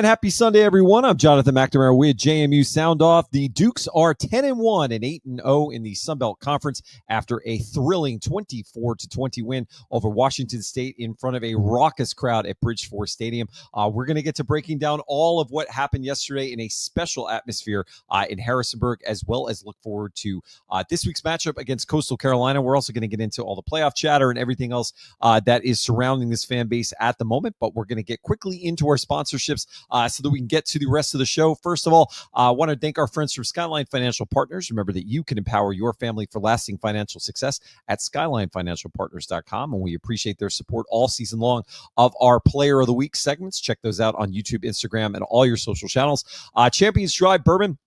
happy Sunday, everyone. I'm Jonathan McNamara with JMU Sound Off. The Dukes are 10-1 and 8-0 in the Sun Belt Conference after a thrilling 24-20 win over Washington State in front of a raucous crowd at Bridgeford Stadium. We're going to get to breaking down all of what happened yesterday in a special atmosphere in Harrisonburg, as well as look forward to this week's matchup against Coastal Carolina. We're also going to get into all the playoff chatter and everything else that is surrounding this fan base at the moment, but we're going to get quickly into our sponsorships so that we can get to the rest of the show. First of all, I want to thank our friends from Skyline Financial Partners. Remember that you can empower your family for lasting financial success at SkylineFinancialPartners.com, and we appreciate their support all season long of our Player of the Week segments. Check those out on YouTube, Instagram, and all your social channels. Champions Drive Bourbon.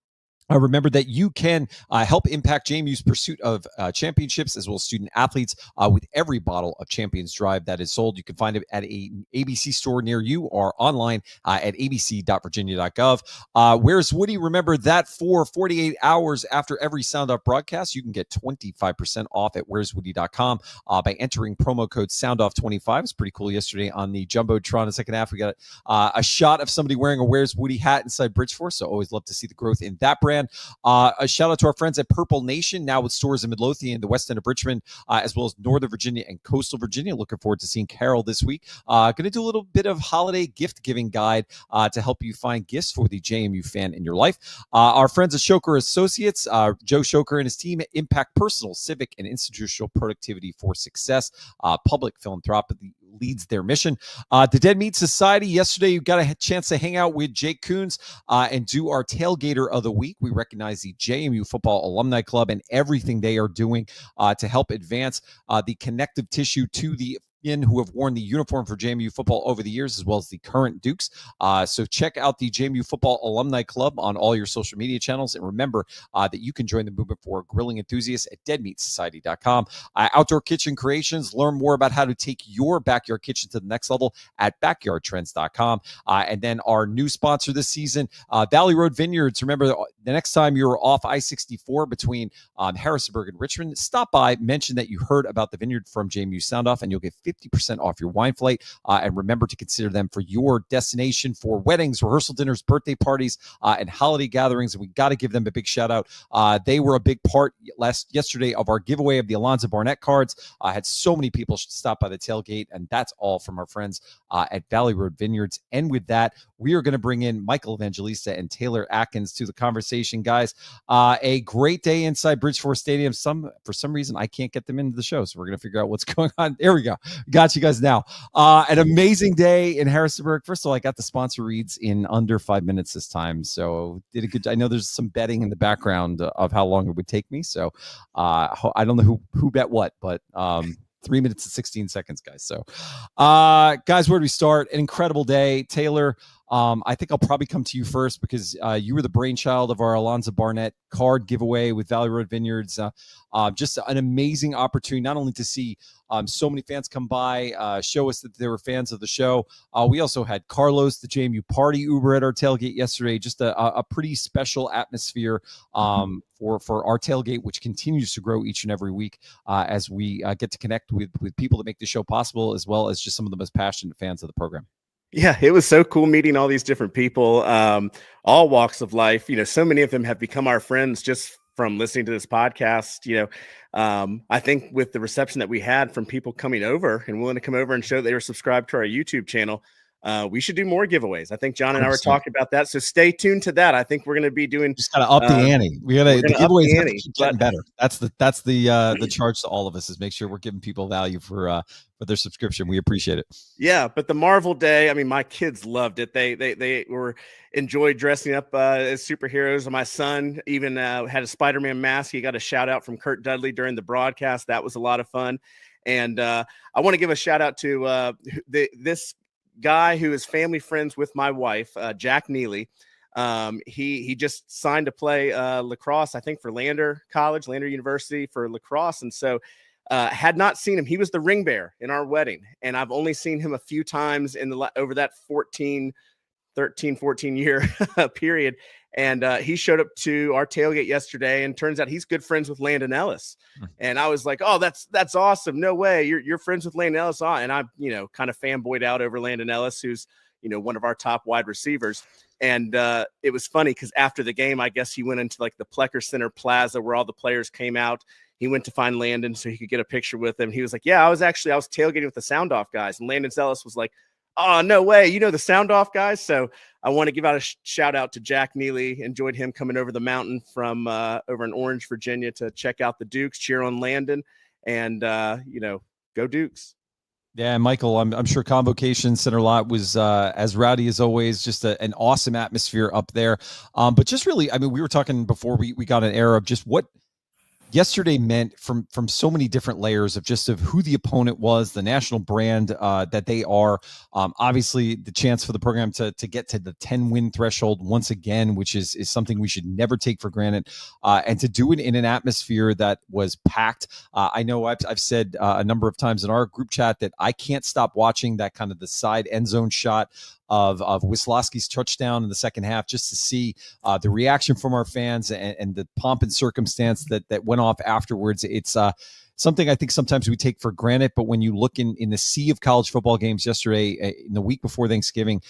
Remember that you can help impact JMU's pursuit of championships as well as student athletes with every bottle of Champions Drive that is sold. You can find it at an ABC store near you or online at abc.virginia.gov. Where's Woody? Remember that for 48 hours after every Sound Off broadcast, you can get 25% off at where'swoody.com by entering promo code SoundOff25. It's pretty cool. Yesterday on the Jumbotron in the second half, we got a shot of somebody wearing a Where's Woody hat inside Bridgeford, so always love to see the growth in that brand. A shout out to our friends at Purple Nation, now with stores in Midlothian, the west end of Richmond, as well as Northern Virginia and Coastal Virginia. Looking forward to seeing Carol this week. Going to do a little bit of holiday gift giving guide to help you find gifts for the JMU fan in your life. Our friends at Shoker Associates, Joe Shoker and his team impact personal, civic, and institutional productivity for success. Public philanthropy leads their mission. The Dead Meat Society, yesterday you got a chance to hang out with Jake Coons and do our Tailgater of the Week. We recognize the JMU Football Alumni Club and everything they are doing to help advance the connective tissue to the who have worn the uniform for JMU football over the years, as well as the current Dukes. So check out the JMU Football Alumni Club on all your social media channels. And remember that you can join the movement for grilling enthusiasts at deadmeatsociety.com. Outdoor Kitchen Creations, learn more about how to take your backyard kitchen to the next level at backyardtrends.com. And then our new sponsor this season, Valley Road Vineyards. Remember, the next time you're off I-64 between Harrisonburg and Richmond, stop by, mention that you heard about the vineyard from JMU Sound Off, and you'll get 50% off your wine flight. And remember to consider them for your destination for weddings, rehearsal dinners, birthday parties, and holiday gatherings. And we got to give them a big shout out. They were a big part yesterday of our giveaway of the Alonzo Barnett cards. Had so many people stop by the tailgate, and that's all from our friends at Valley Road Vineyards. And with that, we are going to bring in Michael Evangelista and Taylor Atkins to the conversation. Guys, a great day inside Bridgeford Stadium. For some reason, I can't get them into the show, so we're going to figure out what's going on. There we go. Got you guys now. An amazing day in Harrisonburg. First of all, I got the sponsor reads in under 5 minutes this time, so did a good. I know there's some betting in the background of how long it would take me, so I don't know who bet what, but 3 minutes and 16 seconds, guys. So, guys, where do we start? An incredible day, Taylor. I think I'll probably come to you first because you were the brainchild of our Alonzo Barnett card giveaway with Valley Road Vineyards. Just an amazing opportunity, not only to see so many fans come by, show us that they were fans of the show. We also had Carlos, the JMU Party Uber, at our tailgate yesterday. Just a pretty special atmosphere for our tailgate, which continues to grow each and every week as we get to connect with people that make the show possible, as well as just some of the most passionate fans of the program. Yeah, it was so cool meeting all these different people, all walks of life. So many of them have become our friends just from listening to this podcast. I think with the reception that we had from people coming over and willing to come over and show they were subscribed to our YouTube channel, we should do more giveaways. I think John and 100%. I were talking about that. So stay tuned to that. I think we're going to be doing. Just got to up the ante. We got to the giveaways keep getting better. That's the charge to all of us, is make sure we're giving people value for their subscription. We appreciate it. Yeah, but the Marvel Day, I mean, my kids loved it. They were enjoyed dressing up as superheroes. My son even had a Spider-Man mask. He got a shout out from Kurt Dudley during the broadcast. That was a lot of fun. And I want to give a shout out to this guy who is family friends with my wife, Jack Neely. He just signed to play lacrosse, I think, for Lander University for lacrosse. And so had not seen him. He was the ring bearer in our wedding. And I've only seen him a few times over that 14 year period. And he showed up to our tailgate yesterday, and turns out he's good friends with Landon Ellis. And I was like, oh, that's awesome. No way. You're friends with Landon Ellis. And I, kind of fanboyed out over Landon Ellis, who's, one of our top wide receivers. And it was funny because after the game, I guess he went into like the Plecker Center Plaza where all the players came out. He went to find Landon so he could get a picture with him. He was like, yeah, I was tailgating with the Sound Off guys. And Landon Zellis was like, oh, no way. The Sound Off guys. So I want to give out a shout out to Jack Neely. Enjoyed him coming over the mountain from over in Orange, Virginia to check out the Dukes, cheer on Landon, and, go Dukes. Yeah, Michael, I'm sure Convocation Center Lot was as rowdy as always, just an awesome atmosphere up there. But just really, I mean, we were talking before we got an air of just what yesterday meant from so many different layers of who the opponent was, the national brand that they are. Obviously, the chance for the program to get to the 10-win threshold once again, which is something we should never take for granted, and to do it in an atmosphere that was packed. I know I've said a number of times in our group chat that I can't stop watching that kind of the side end zone shot of Wisłowski's touchdown in the second half, just to see the reaction from our fans and the pomp and circumstance that went off afterwards. It's something I think sometimes we take for granted, but when you look in the sea of college football games yesterday, in the week before Thanksgiving,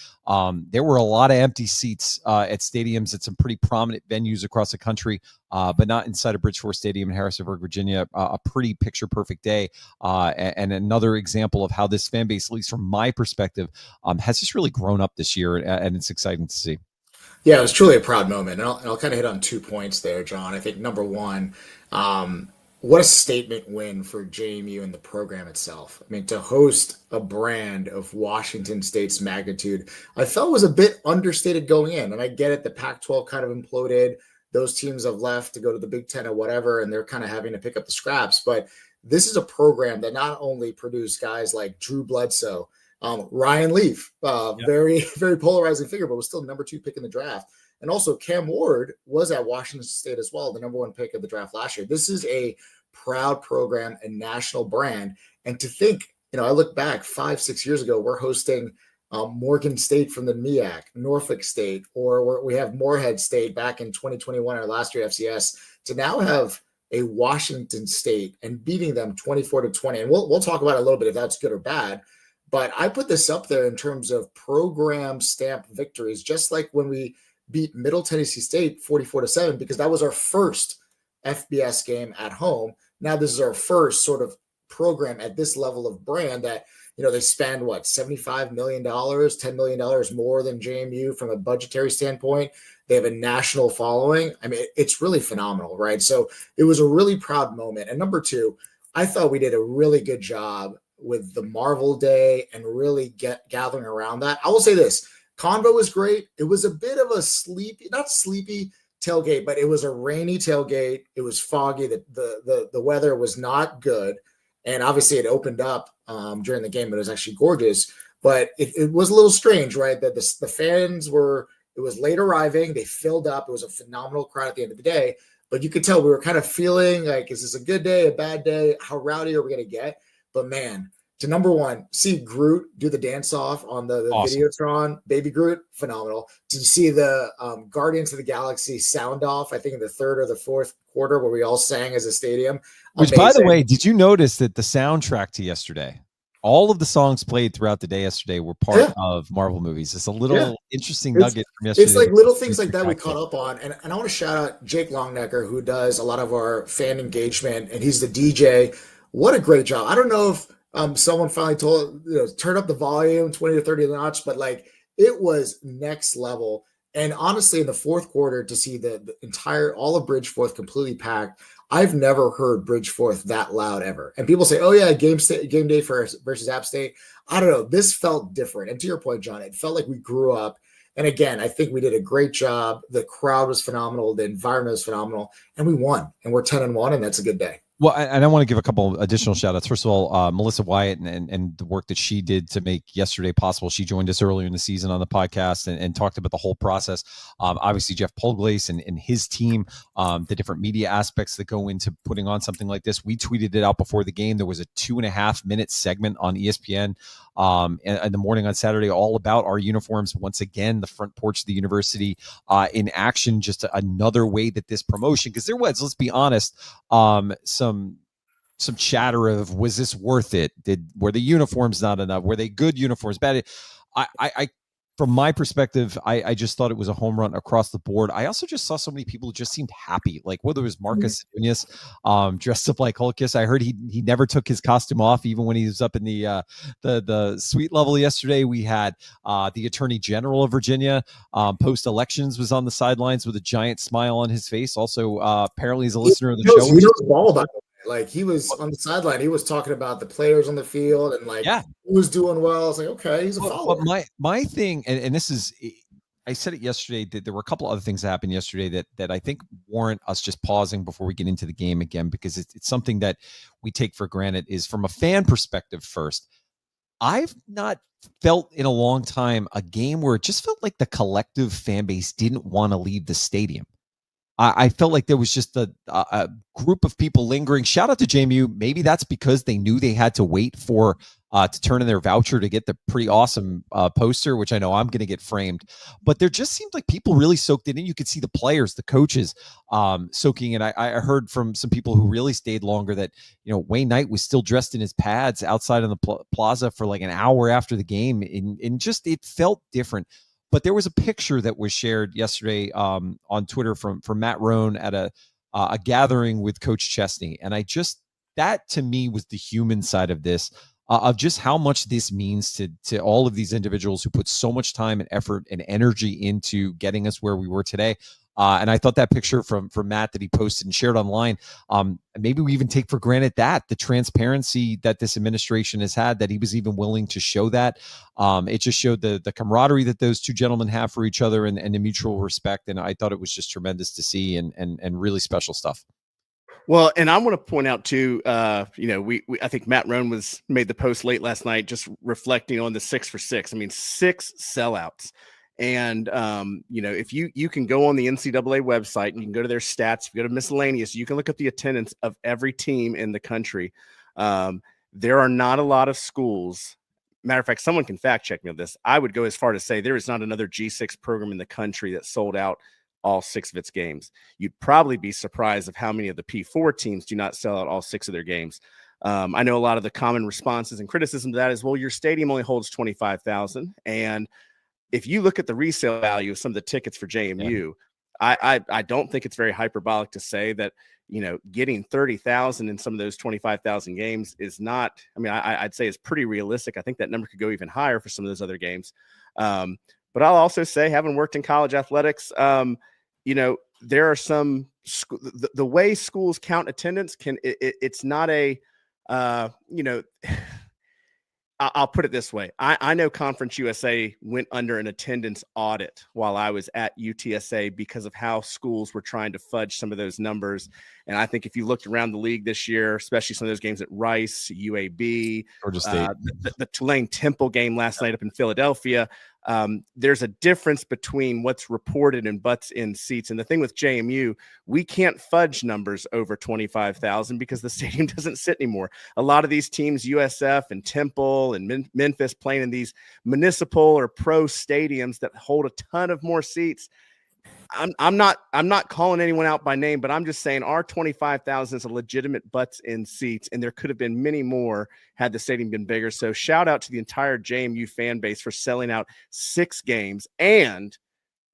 there were a lot of empty seats at stadiums at some pretty prominent venues across the country, but not inside of Bridgeforth Stadium in Harrisonburg, Virginia. A pretty picture-perfect day, and another example of how this fan base, at least from my perspective, has just really grown up this year, and it's exciting to see. Yeah, it was truly a proud moment. And I'll kind of hit on 2 points there, John. I think number one, what a statement win for JMU and the program itself. I mean, to host a brand of Washington State's magnitude, I felt was a bit understated going in. And I get it, the Pac-12 kind of imploded. Those teams have left to go to the Big Ten or whatever, and they're kind of having to pick up the scraps. But this is a program that not only produced guys like Drew Bledsoe, Ryan Leaf, very, very polarizing figure, but was still number 2 pick in the draft. And also Cam Ward was at Washington State as well, the number 1 pick of the draft last year. This is a proud program and national brand. And to think, I look back 5-6 years ago, we're hosting Morgan State from the MEAC, Norfolk State, or we have Morehead State back in 2021, our last year FCS, to now have a Washington State and beating them 24-20. And we'll talk about it a little bit if that's good or bad. But I put this up there in terms of program stamp victories, just like when we beat Middle Tennessee State 44-7, because that was our first FBS game at home. Now this is our first sort of program at this level of brand that, they spend $75 million, $10 million more than JMU from a budgetary standpoint. They have a national following. I mean, it's really phenomenal, right? So it was a really proud moment. And number 2, I thought we did a really good job with the Marvel Day and really gathering around that. I will say this, Convo was great. It was a bit of a not sleepy tailgate, but it was a rainy tailgate. It was foggy. The weather was not good. And obviously it opened up during the game, but it was actually gorgeous. But it was a little strange, right? That the fans it was late arriving. They filled up. It was a phenomenal crowd at the end of the day. But you could tell we were kind of feeling like, is this a good day, a bad day? How rowdy are we going to get? But man, to number 1, see Groot do the dance off on the awesome. Videotron, Baby Groot, phenomenal. To see the Guardians of the Galaxy sound off, I think in the 3rd or the 4th quarter, where we all sang as a stadium. Which, amazing. By the way, did you notice that the soundtrack to yesterday, all of the songs played throughout the day yesterday were part of Marvel movies? It's a little interesting nugget from yesterday. It's like little things like that we caught up on. And I want to shout out Jake Longnecker, who does a lot of our fan engagement, and he's the DJ. What a great job. I don't know if someone finally told, turn up the volume 20 to 30 notch, but it was next level. And honestly, in the 4th quarter, to see the entire, all of Bridgeforth completely packed, I've never heard Bridgeforth that loud ever. And people say, oh yeah, game day versus App State. I don't know. This felt different. And to your point, John, it felt like we grew up. And again, I think we did a great job. The crowd was phenomenal. The environment was phenomenal, and we won, and we're 10-1, and that's a good day. Well, and I want to give a couple additional shout outs. First of all, Melissa Wyatt and the work that she did to make yesterday possible. She joined us earlier in the season on the podcast and talked about the whole process. Obviously, Jeff Polglace and his team, the different media aspects that go into putting on something like this. We tweeted it out before the game. There was a 2.5-minute segment on ESPN in the morning on Saturday, all about our uniforms. Once again, the front porch of the university in action, just another way that this promotion, because there was, let's be honest, some chatter of, was this worth it? Were the uniforms not enough? Were they good uniforms? Bad? I from my perspective, I just thought it was a home run across the board. I also just saw so many people who just seemed happy, like whether it was Marcus Nunez, dressed up like Hulkus. I heard he never took his costume off, even when he was up in the suite level yesterday. We had the Attorney General of Virginia, post elections, was on the sidelines with a giant smile on his face. Also, apparently, he's a listener of the show. He knows ball, by the way. Like, he was on the sideline. He was talking about the players on the field and like who was doing well. I was like, okay, he's a follower. But my thing, and this is, I said it yesterday, that there were a couple other things that happened yesterday that I think warrant us just pausing before we get into the game again, because it's something that we take for granted. Is from a fan perspective first. I've not felt in a long time a game where it just felt like the collective fan base didn't want to leave the stadium. I felt like there was just a group of people lingering. Shout out to JMU. Maybe that's because they knew they had to wait for to turn in their voucher to get the pretty awesome poster, which I know I'm going to get framed. But there just seemed like people really soaked it in. You could see the players, the coaches soaking in. I heard from some people who really stayed longer that, Wayne Knight was still dressed in his pads outside on the plaza for like an hour after the game. And just, it felt different. But there was a picture that was shared yesterday on Twitter from Matt Rohn at a gathering with Coach Chesney. And that to me was the human side of this, of just how much this means to all of these individuals who put so much time and effort and energy into getting us where we were today. And I thought that picture from Matt that he posted and shared online, maybe we even take for granted that the transparency that this administration has had, that he was even willing to show that. It just showed the camaraderie that those two gentlemen have for each other and the mutual respect. And I thought it was just tremendous to see and really special stuff. Well, and I want to point out too, I think Matt Rohn made the post late last night, just reflecting on the 6 for 6. I mean, 6 sellouts. And, if you can go on the NCAA website and you can go to their stats, if you go to miscellaneous, you can look up the attendance of every team in the country. There are not a lot of schools. Matter of fact, someone can fact check me on this. I would go as far to say there is not another G6 program in the country that sold out all 6 of its games. You'd probably be surprised of how many of the P4 teams do not sell out all 6 of their games. I know a lot of the common responses and criticism to that is, well, your stadium only holds 25,000. And if you look at the resale value of some of the tickets for JMU, I don't think it's very hyperbolic to say that, getting 30,000 in some of those 25,000 games is not, I'd say it's pretty realistic. I think that number could go even higher for some of those other games. But I'll also say, having worked in college athletics, there are some, the way schools count attendance it's not a, I'll put it this way. I know Conference USA went under an attendance audit while I was at UTSA because of how schools were trying to fudge some of those numbers. And I think if you looked around the league this year, especially some of those games at Rice, UAB, Georgia State, the Tulane Temple game last night up in Philadelphia, there's a difference between what's reported and butts in seats. And the thing with JMU, we can't fudge numbers over 25,000 because the stadium doesn't sit anymore. A lot of these teams, USF and Temple and Memphis, playing in these municipal or pro stadiums that hold a ton of more seats. I'm not calling anyone out by name, but I'm just saying our 25,000 is a legitimate butts in seats, and there could have been many more had the stadium been bigger. So shout out to the entire JMU fan base for selling out 6 games. And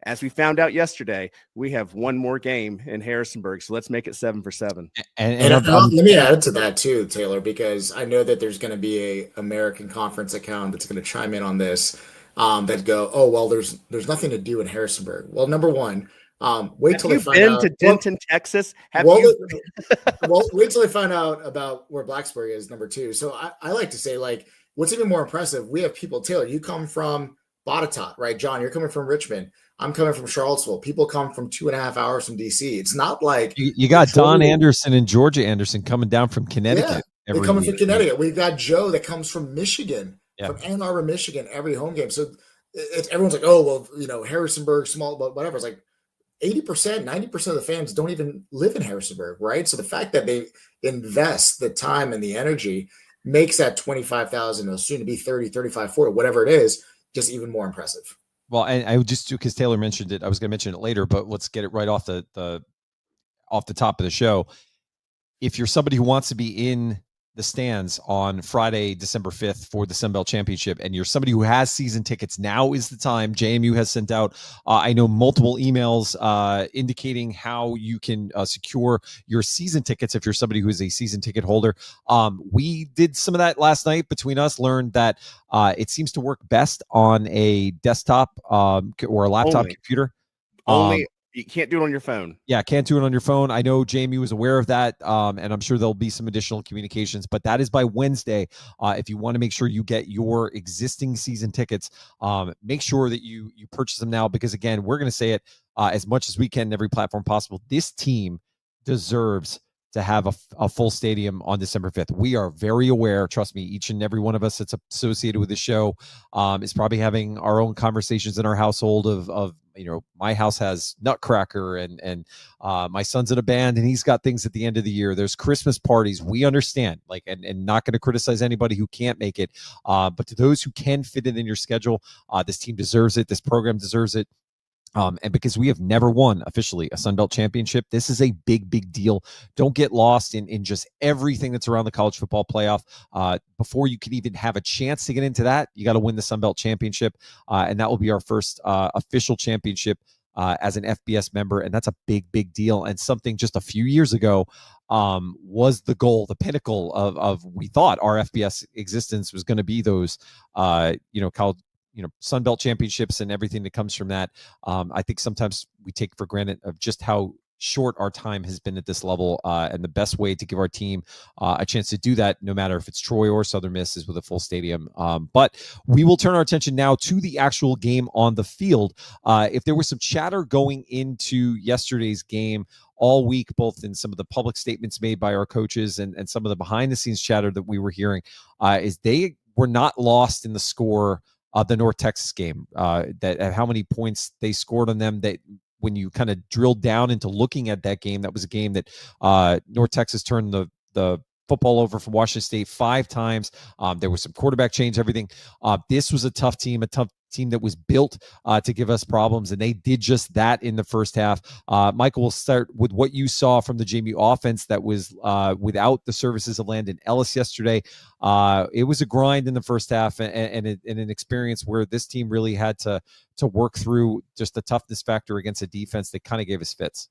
as we found out yesterday, we have one more game in Harrisonburg, so let's make it 7 for 7. And let me add to that too, Taylor, because I know that there's going to be a American Conference account that's going to chime in on this. That go, oh, well, there's nothing to do in Harrisonburg. Well, number one, wait till they find out. Have you been to Denton, Texas? Well, wait till they find out about where Blacksburg is, number 2. So I like to say, like, what's even more impressive, we have people, Taylor, you come from Botetourt, right? John, you're coming from Richmond. I'm coming from Charlottesville. People come from 2.5 hours from DC. It's not like you got Don Anderson and Georgia Anderson coming down from Connecticut. Yeah, they're coming from Connecticut. We've got Joe that comes from Michigan. From Ann Arbor, Michigan, every home game. So everyone's like, oh, well, Harrisonburg, small, but whatever. It's like 80%, 90% of the fans don't even live in Harrisonburg, right? So the fact that they invest the time and the energy makes that 25,000, or soon to be 30, 35, 40, whatever it is, just even more impressive. Well, and I would just, because Taylor mentioned it, I was going to mention it later, but let's get it right off the top of the show. If you're somebody who wants to be in the stands on Friday, December 5th for the Sun Belt Championship, and you're somebody who has season tickets, now is the time. JMU has sent out, I know, multiple emails indicating how you can secure your season tickets if you're somebody who is a season ticket holder. We did some of that last night between us, learned that it seems to work best on a desktop or a laptop computer. Only you can't do it on your phone. Yeah, can't do it on your phone. I know Jamie was aware of that, and I'm sure there'll be some additional communications, but that is by Wednesday. If you want to make sure you get your existing season tickets, make sure that you purchase them now, because, again, we're going to say it as much as we can in every platform possible. This team deserves to have a full stadium on December 5th. We are very aware, trust me, each and every one of us that's associated with the show is probably having our own conversations in our household of my house has Nutcracker and my son's in a band and he's got things at the end of the year. There's Christmas parties. We understand, and not going to criticize anybody who can't make it. But to those who can fit it in your schedule, this team deserves it. This program deserves it. And because we have never won officially a Sun Belt championship, this is a big, big deal. Don't get lost in just everything that's around the college football playoff. Before you can even have a chance to get into that, you got to win the Sun Belt championship. And that will be our first official championship as an FBS member. And that's a big, big deal. And something just a few years ago was the goal, the pinnacle of we thought our FBS existence was going to be those, college, Sun Belt championships and everything that comes from that. I think sometimes we take for granted of just how short our time has been at this level, and the best way to give our team a chance to do that, no matter if it's Troy or Southern Miss, is with a full stadium. But we will turn our attention now to the actual game on the field. If there was some chatter going into yesterday's game all week, both in some of the public statements made by our coaches and some of the behind the scenes chatter that we were hearing, is they were not lost in the score the North Texas game, that how many points they scored on them. That when you kind of drilled down into looking at that game, that was a game that North Texas turned the football over from Washington State 5 times. There was some quarterback change, everything. This was a tough team that was built to give us problems, and they did just that in the first half. Michael, we'll start with what you saw from the JMU offense that was without the services of Landon Ellis yesterday. It was a grind in the first half, and an experience where this team really had to work through just the toughness factor against a defense that kind of gave us fits.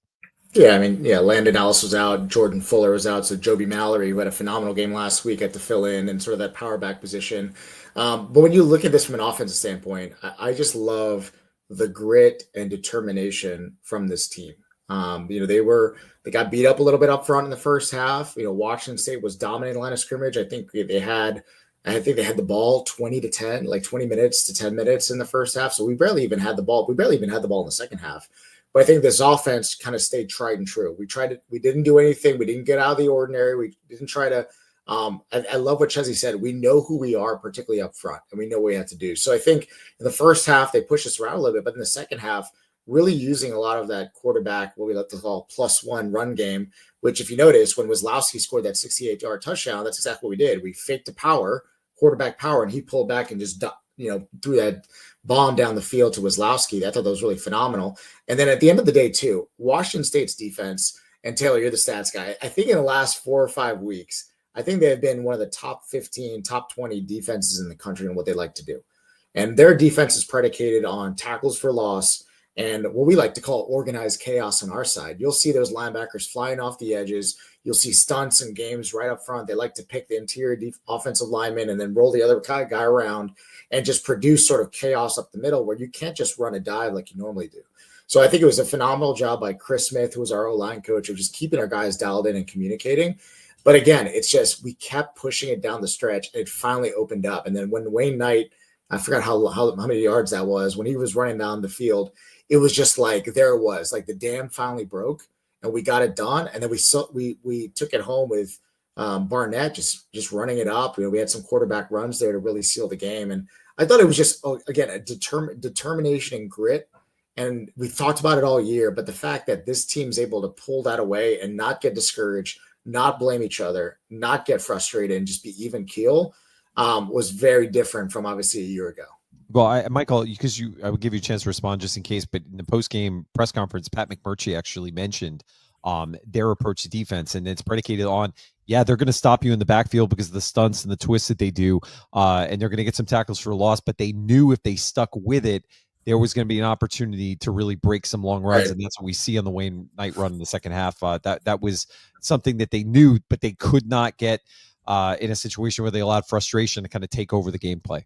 Yeah, Landon Ellis was out, Jordan Fuller was out, so Joby Mallory, who had a phenomenal game last week, had to fill in sort of that power back position. But when you look at this from an offensive standpoint, I just love the grit and determination from this team. They got beat up a little bit up front in the first half. Washington State was dominating the line of scrimmage. I think they had the ball 20-10, like 20 minutes to 10 minutes in the first half. So we barely even had the ball. We barely even had the ball in the second half. But I think this offense kind of stayed tried and true. We didn't do anything. We didn't get out of the ordinary. We didn't try to. I love what Chesney said. We know who we are, particularly up front, and we know what we have to do. So I think in the first half, they pushed us around a little bit, but in the second half, really using a lot of that quarterback, what we like to call +1 run game, which if you notice, when Wazzu scored that 68-yard touchdown, that's exactly what we did. We faked a quarterback power, and he pulled back and just threw that bomb down the field to Wazlowski. I thought that was really phenomenal. And then at the end of the day, too, Washington State's defense, and Taylor, you're the stats guy, I think in the last 4 or 5 weeks, I think they have been one of the top 15, top 20 defenses in the country in what they like to do. And their defense is predicated on tackles for loss and what we like to call organized chaos on our side. You'll see those linebackers flying off the edges. You'll see stunts and games right up front. They like to pick the interior offensive lineman and then roll the other guy around and just produce sort of chaos up the middle where you can't just run a dive like you normally do. So I think it was a phenomenal job by Chris Smith, who was our O-line coach, of just keeping our guys dialed in and communicating. But again, it's just we kept pushing it down the stretch. And it finally opened up. And then when Wayne Knight, I forgot how many yards that was, when he was running down the field, it was just like there it was, like the dam finally broke and we got it done. And then we took it home with Barnett just running it up. We had some quarterback runs there to really seal the game. And I thought it was just, again, a determination and grit. And we've talked about it all year, but the fact that this team's able to pull that away and not get discouraged, not blame each other, not get frustrated, and just be even keel was very different from obviously a year ago. Well, Michael, because I would give you a chance to respond just in case, but in the post-game press conference, Pat McMurtry actually mentioned their approach to defense, and it's predicated on, yeah, they're going to stop you in the backfield because of the stunts and the twists that they do, and they're going to get some tackles for a loss. But they knew if they stuck with it, there was going to be an opportunity to really break some long runs, and that's what we see on the Wayne Knight run in the second half. That was something that they knew, but they could not get in a situation where they allowed frustration to kind of take over the gameplay.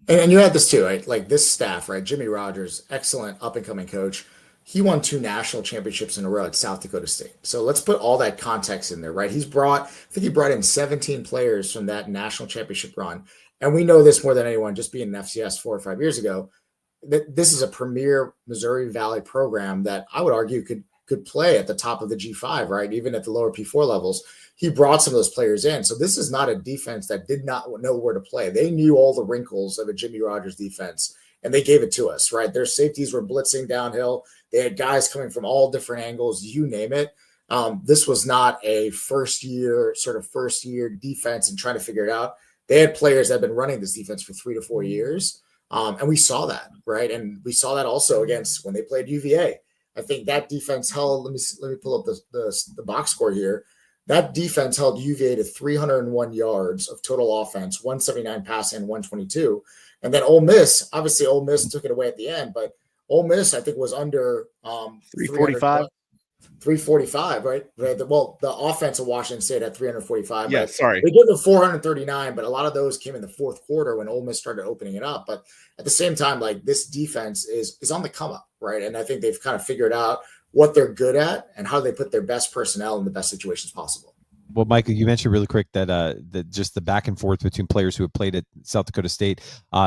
And you had this too, right? Like this staff, right? Jimmy Rogers, excellent up and coming coach. He won 2 national championships in a row at South Dakota State. So let's put all that context in there, right? I think he brought in 17 players from that national championship run. And we know this more than anyone, just being an FCS 4 or 5 years ago, that this is a premier Missouri Valley program that I would argue could play at the top of the G5, right? Even at the lower P4 levels. He brought some of those players in. So this is not a defense that did not know where to play. They knew all the wrinkles of a Jimmy Rogers defense, and they gave it to us, right? Their safeties were blitzing downhill. They had guys coming from all different angles, you name it. This was not a first year defense and trying to figure it out. They had players that had been running this defense for 3 to 4 years. And we saw that, right? And we saw that also against when they played UVA. I think that defense held, let me pull up the box score here. That defense held UVA to 301 yards of total offense, 179 passing, 122. And then Ole Miss took it away at the end, but Ole Miss, I think, was under 345. 345, right? Well, the offense of Washington State had 345. Yeah, sorry. They gave them 439, but a lot of those came in the fourth quarter when Ole Miss started opening it up. But at the same time, like this defense is on the come up, right? And I think they've kind of figured out what they're good at and how they put their best personnel in the best situations possible. Well, Michael, you mentioned really quick that just the back and forth between players who had played at South Dakota State.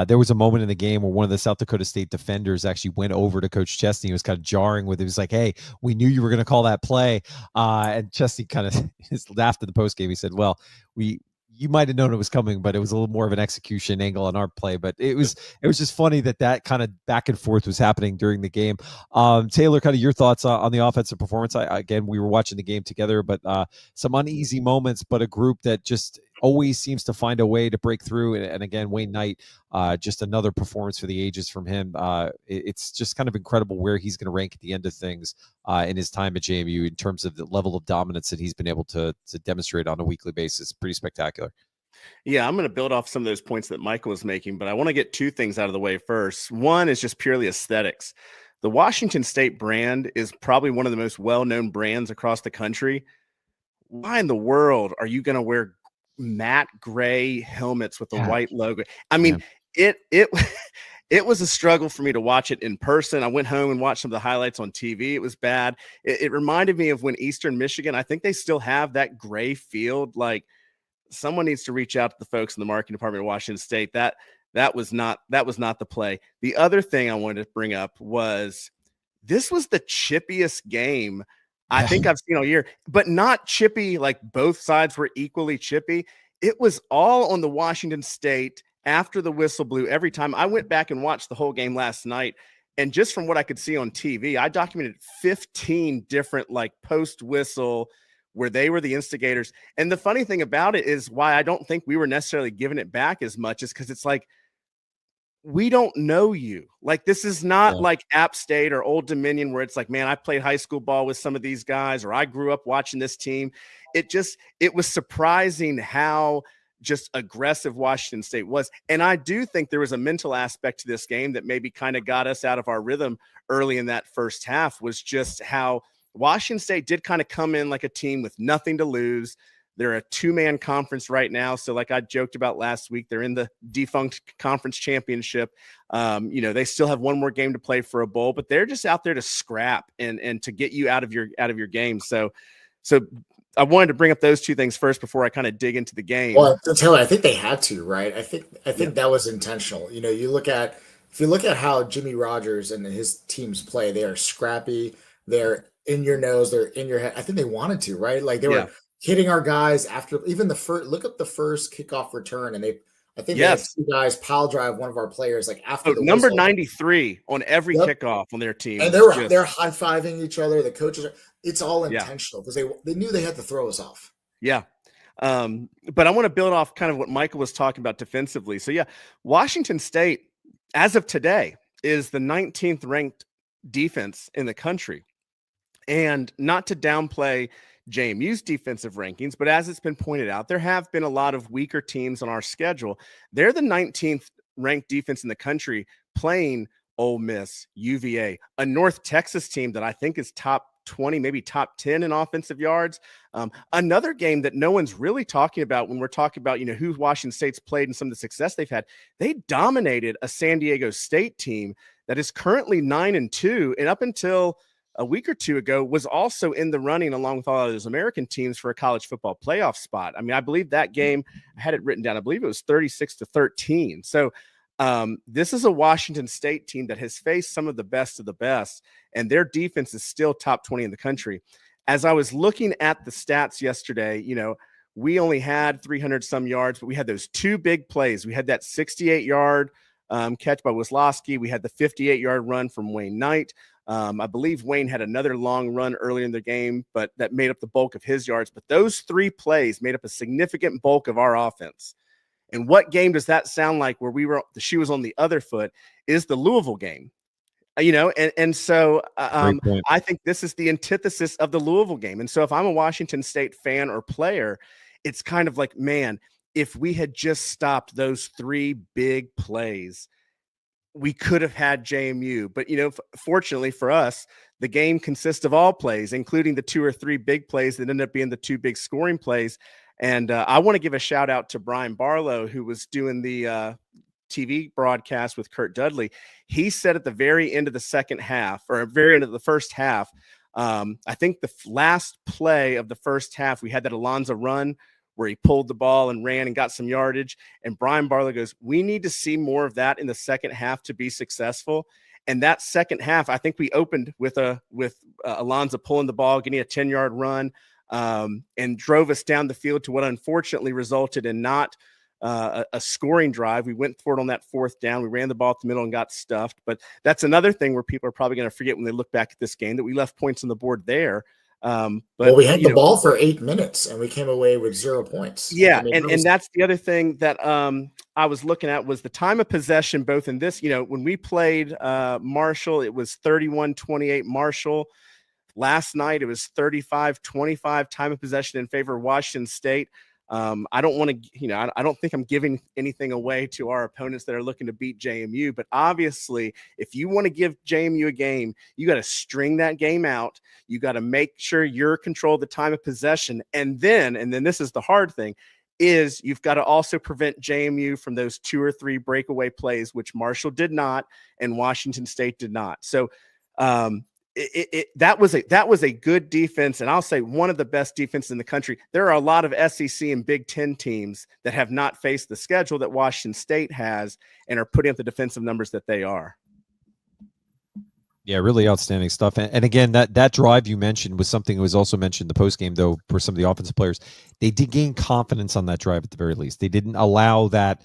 There was a moment in the game where one of the South Dakota State defenders actually went over to Coach Chesney. He was kind of jarring with it. He was like, "Hey, we knew you were going to call that play," and Chesney kind of laughed at the post game. He said, "Well, you might have known it was coming, but it was a little more of an execution angle on our play." But it was just funny that kind of back and forth was happening during the game. Taylor, kind of your thoughts on the offensive performance. Again, we were watching the game together, but some uneasy moments, but a group that just always seems to find a way to break through. And again, Wayne Knight, just another performance for the ages from him. It's just kind of incredible where he's going to rank at the end of things in his time at JMU in terms of the level of dominance that he's been able to demonstrate on a weekly basis. Pretty spectacular. Yeah, I'm going to build off some of those points that Michael was making, but I want to get 2 things out of the way first. One is just purely aesthetics. The Washington State brand is probably one of the most well-known brands across the country. Why in the world are you going to wear matte gray helmets with the white logo? I mean, it was a struggle for me to watch it in person. I went home and watched some of the highlights on TV. It was bad. It reminded me of when Eastern Michigan, I think they still have that gray field. Like, someone needs to reach out to the folks in the marketing department of Washington State. That was not the play. The other thing I wanted to bring up was this was the chippiest game I think I've seen all year, but not chippy like both sides were equally chippy. It was all on the Washington State after the whistle blew every time. I went back and watched the whole game last night, and just from what I could see on TV, I documented 15 different like post whistle where they were the instigators. And the funny thing about it is why I don't think we were necessarily giving it back as much is because it's like, we don't know you. Like, this is not like App State or Old Dominion where it's like, man, I played high school ball with some of these guys, or I grew up watching this team. It was surprising how just aggressive Washington State was. And I do think there was a mental aspect to this game that maybe kind of got us out of our rhythm early in that first half, was just how Washington State did kind of come in like a team with nothing to lose. They're a 2-man conference right now. So like I joked about last week, they're in the defunct conference championship. They still have one more game to play for a bowl, but they're just out there to scrap and to get you out of your game. So I wanted to bring up those 2 things first before I kind of dig into the game. Well, Taylor, I think they had to, right? I think that was intentional. If you look at how Jimmy Rogers and his teams play, they are scrappy. They're in your nose. They're in your head. I think they wanted to, right? Like they were hitting our guys after even the first. Look up the first kickoff return, and they had 2 guys pile drive one of our players like after the number whistle. 93 on every kickoff on their team, and they're high fiving each other. The coaches, it's all intentional because they knew they had to throw us off. Yeah. But I want to build off kind of what Michael was talking about defensively. So Washington State, as of today, is the 19th ranked defense in the country. And not to downplay JMU's defensive rankings, but as it's been pointed out, there have been a lot of weaker teams on our schedule. They're the 19th ranked defense in the country playing Ole Miss, UVA, a North Texas team that I think is top 20, maybe top 10 in offensive yards. Another game that no one's really talking about when we're talking about, who Washington State's played and some of the success they've had. They dominated a San Diego State team that is currently 9-2, and up until a week or two ago was also in the running along with all of those American teams for a college football playoff spot. I mean, I believe that game, I had it written down, I believe it was 36-13. So this is a Washington State team that has faced some of the best, and their defense is still top 20 in the country. As I was looking at the stats yesterday, we only had 300 some yards, but we had those two big plays. We had that 68-yard catch by Wazzu. We had the 58-yard run from Wayne Knight. I believe Wayne had another long run earlier in the game, but that made up the bulk of his yards. But those three plays made up a significant bulk of our offense. And what game does that sound like where the shoe was on the other foot is the Louisville game. So I think this is the antithesis of the Louisville game. And so if I'm a Washington State fan or player, it's kind of like, man, if we had just stopped those three big plays, we could have had JMU. But, fortunately for us, the game consists of all plays, including the two or three big plays that ended up being the two big scoring plays. And I want to give a shout out to Brian Barlow, who was doing the TV broadcast with Kurt Dudley. He said at the very end of the second half, or very end of the first half, I think the last play of the first half, we had that Alonzo run where he pulled the ball and ran and got some yardage. And Brian Barlow goes, we need to see more of that in the second half to be successful. And that second half, I think we opened with Alonzo pulling the ball, getting a 10-yard run, and drove us down the field to what unfortunately resulted in not a scoring drive. We went for it on that fourth down. We ran the ball at the middle and got stuffed. But that's another thing where people are probably going to forget when they look back at this game, that we left points on the board there. But we had the ball for 8 minutes and we came away with 0 points. Yeah. And that's the other thing that I was looking at was the time of possession, both in this, when we played Marshall, it was 31-28 Marshall. Last night, it was 35-25 time of possession in favor of Washington State. I don't want to, I don't think I'm giving anything away to our opponents that are looking to beat JMU, but obviously if you want to give JMU a game, you got to string that game out. You got to make sure you're control the time of possession. And then this is the hard thing, is you've got to also prevent JMU from those 2 or 3 breakaway plays, which Marshall did not and Washington State did not. So, that was a good defense, and I'll say one of the best defenses in the country. There are a lot of SEC and Big Ten teams that have not faced the schedule that Washington State has and are putting up the defensive numbers that they are. Yeah, really outstanding stuff. And again, that drive you mentioned was something that was also mentioned in the postgame, though, for some of the offensive players. They did gain confidence on that drive at the very least. They didn't allow that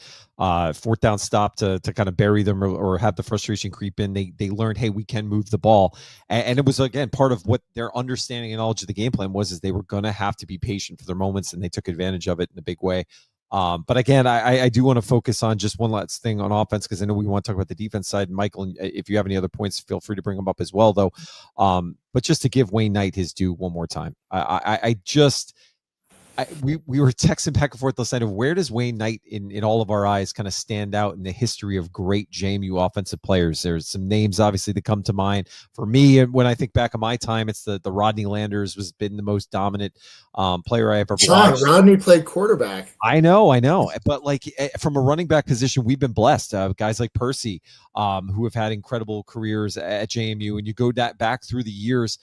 fourth down stop to kind of bury them or have the frustration creep in. They learned, hey, we can move the ball. And it was, again, part of what their understanding and knowledge of the game plan was, is they were going to have to be patient for their moments, and they took advantage of it in a big way. But again, I do want to focus on just one last thing on offense, because I know we want to talk about the defense side. Michael, if you have any other points, feel free to bring them up as well, though. But just to give Wayne Knight his due one more time, we were texting back and forth last night of where does Wayne Knight in all of our eyes kind of stand out in the history of great JMU offensive players. There's some names obviously that come to mind for me, and when I think back on my time, it's the Rodney Landers was been the most dominant player I ever watched. Rodney played quarterback. I know, but like from a running back position, we've been blessed. Guys like Percy, who have had incredible careers at JMU, and you go back through the years.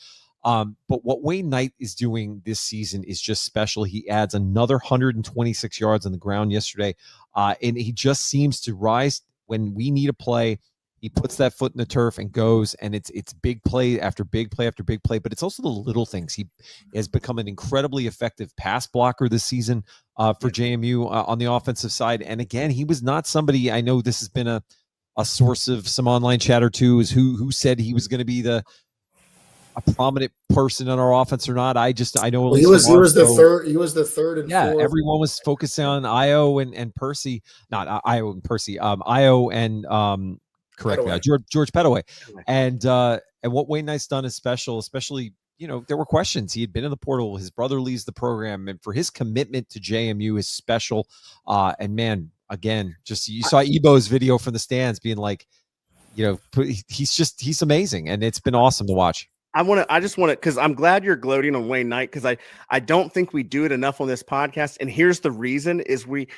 But what Wayne Knight is doing this season is just special. He adds another 126 yards on the ground yesterday, and he just seems to rise when we need a play. He puts that foot in the turf and goes, and it's big play after big play after big play. But it's also the little things. He has become an incredibly effective pass blocker this season for JMU on the offensive side. And again, he was not somebody. I know this has been a source of some online chatter too. Is who said he was going to be a prominent person on our offense or not. I know he was the third and fourth. Everyone was focusing on Io and Percy, not Io and Percy, Io and correct me, George Pettaway. And what Wayne Knight's done is special, especially there were questions. He had been in the portal. His brother leaves the program, and for his commitment to JMU is special. And man, again, just you saw Ebo's video from the stands being like, he's amazing, and it's been awesome to watch. I just want to, because I'm glad you're gloating on Wayne Knight, because I don't think we do it enough on this podcast. And here's the reason is we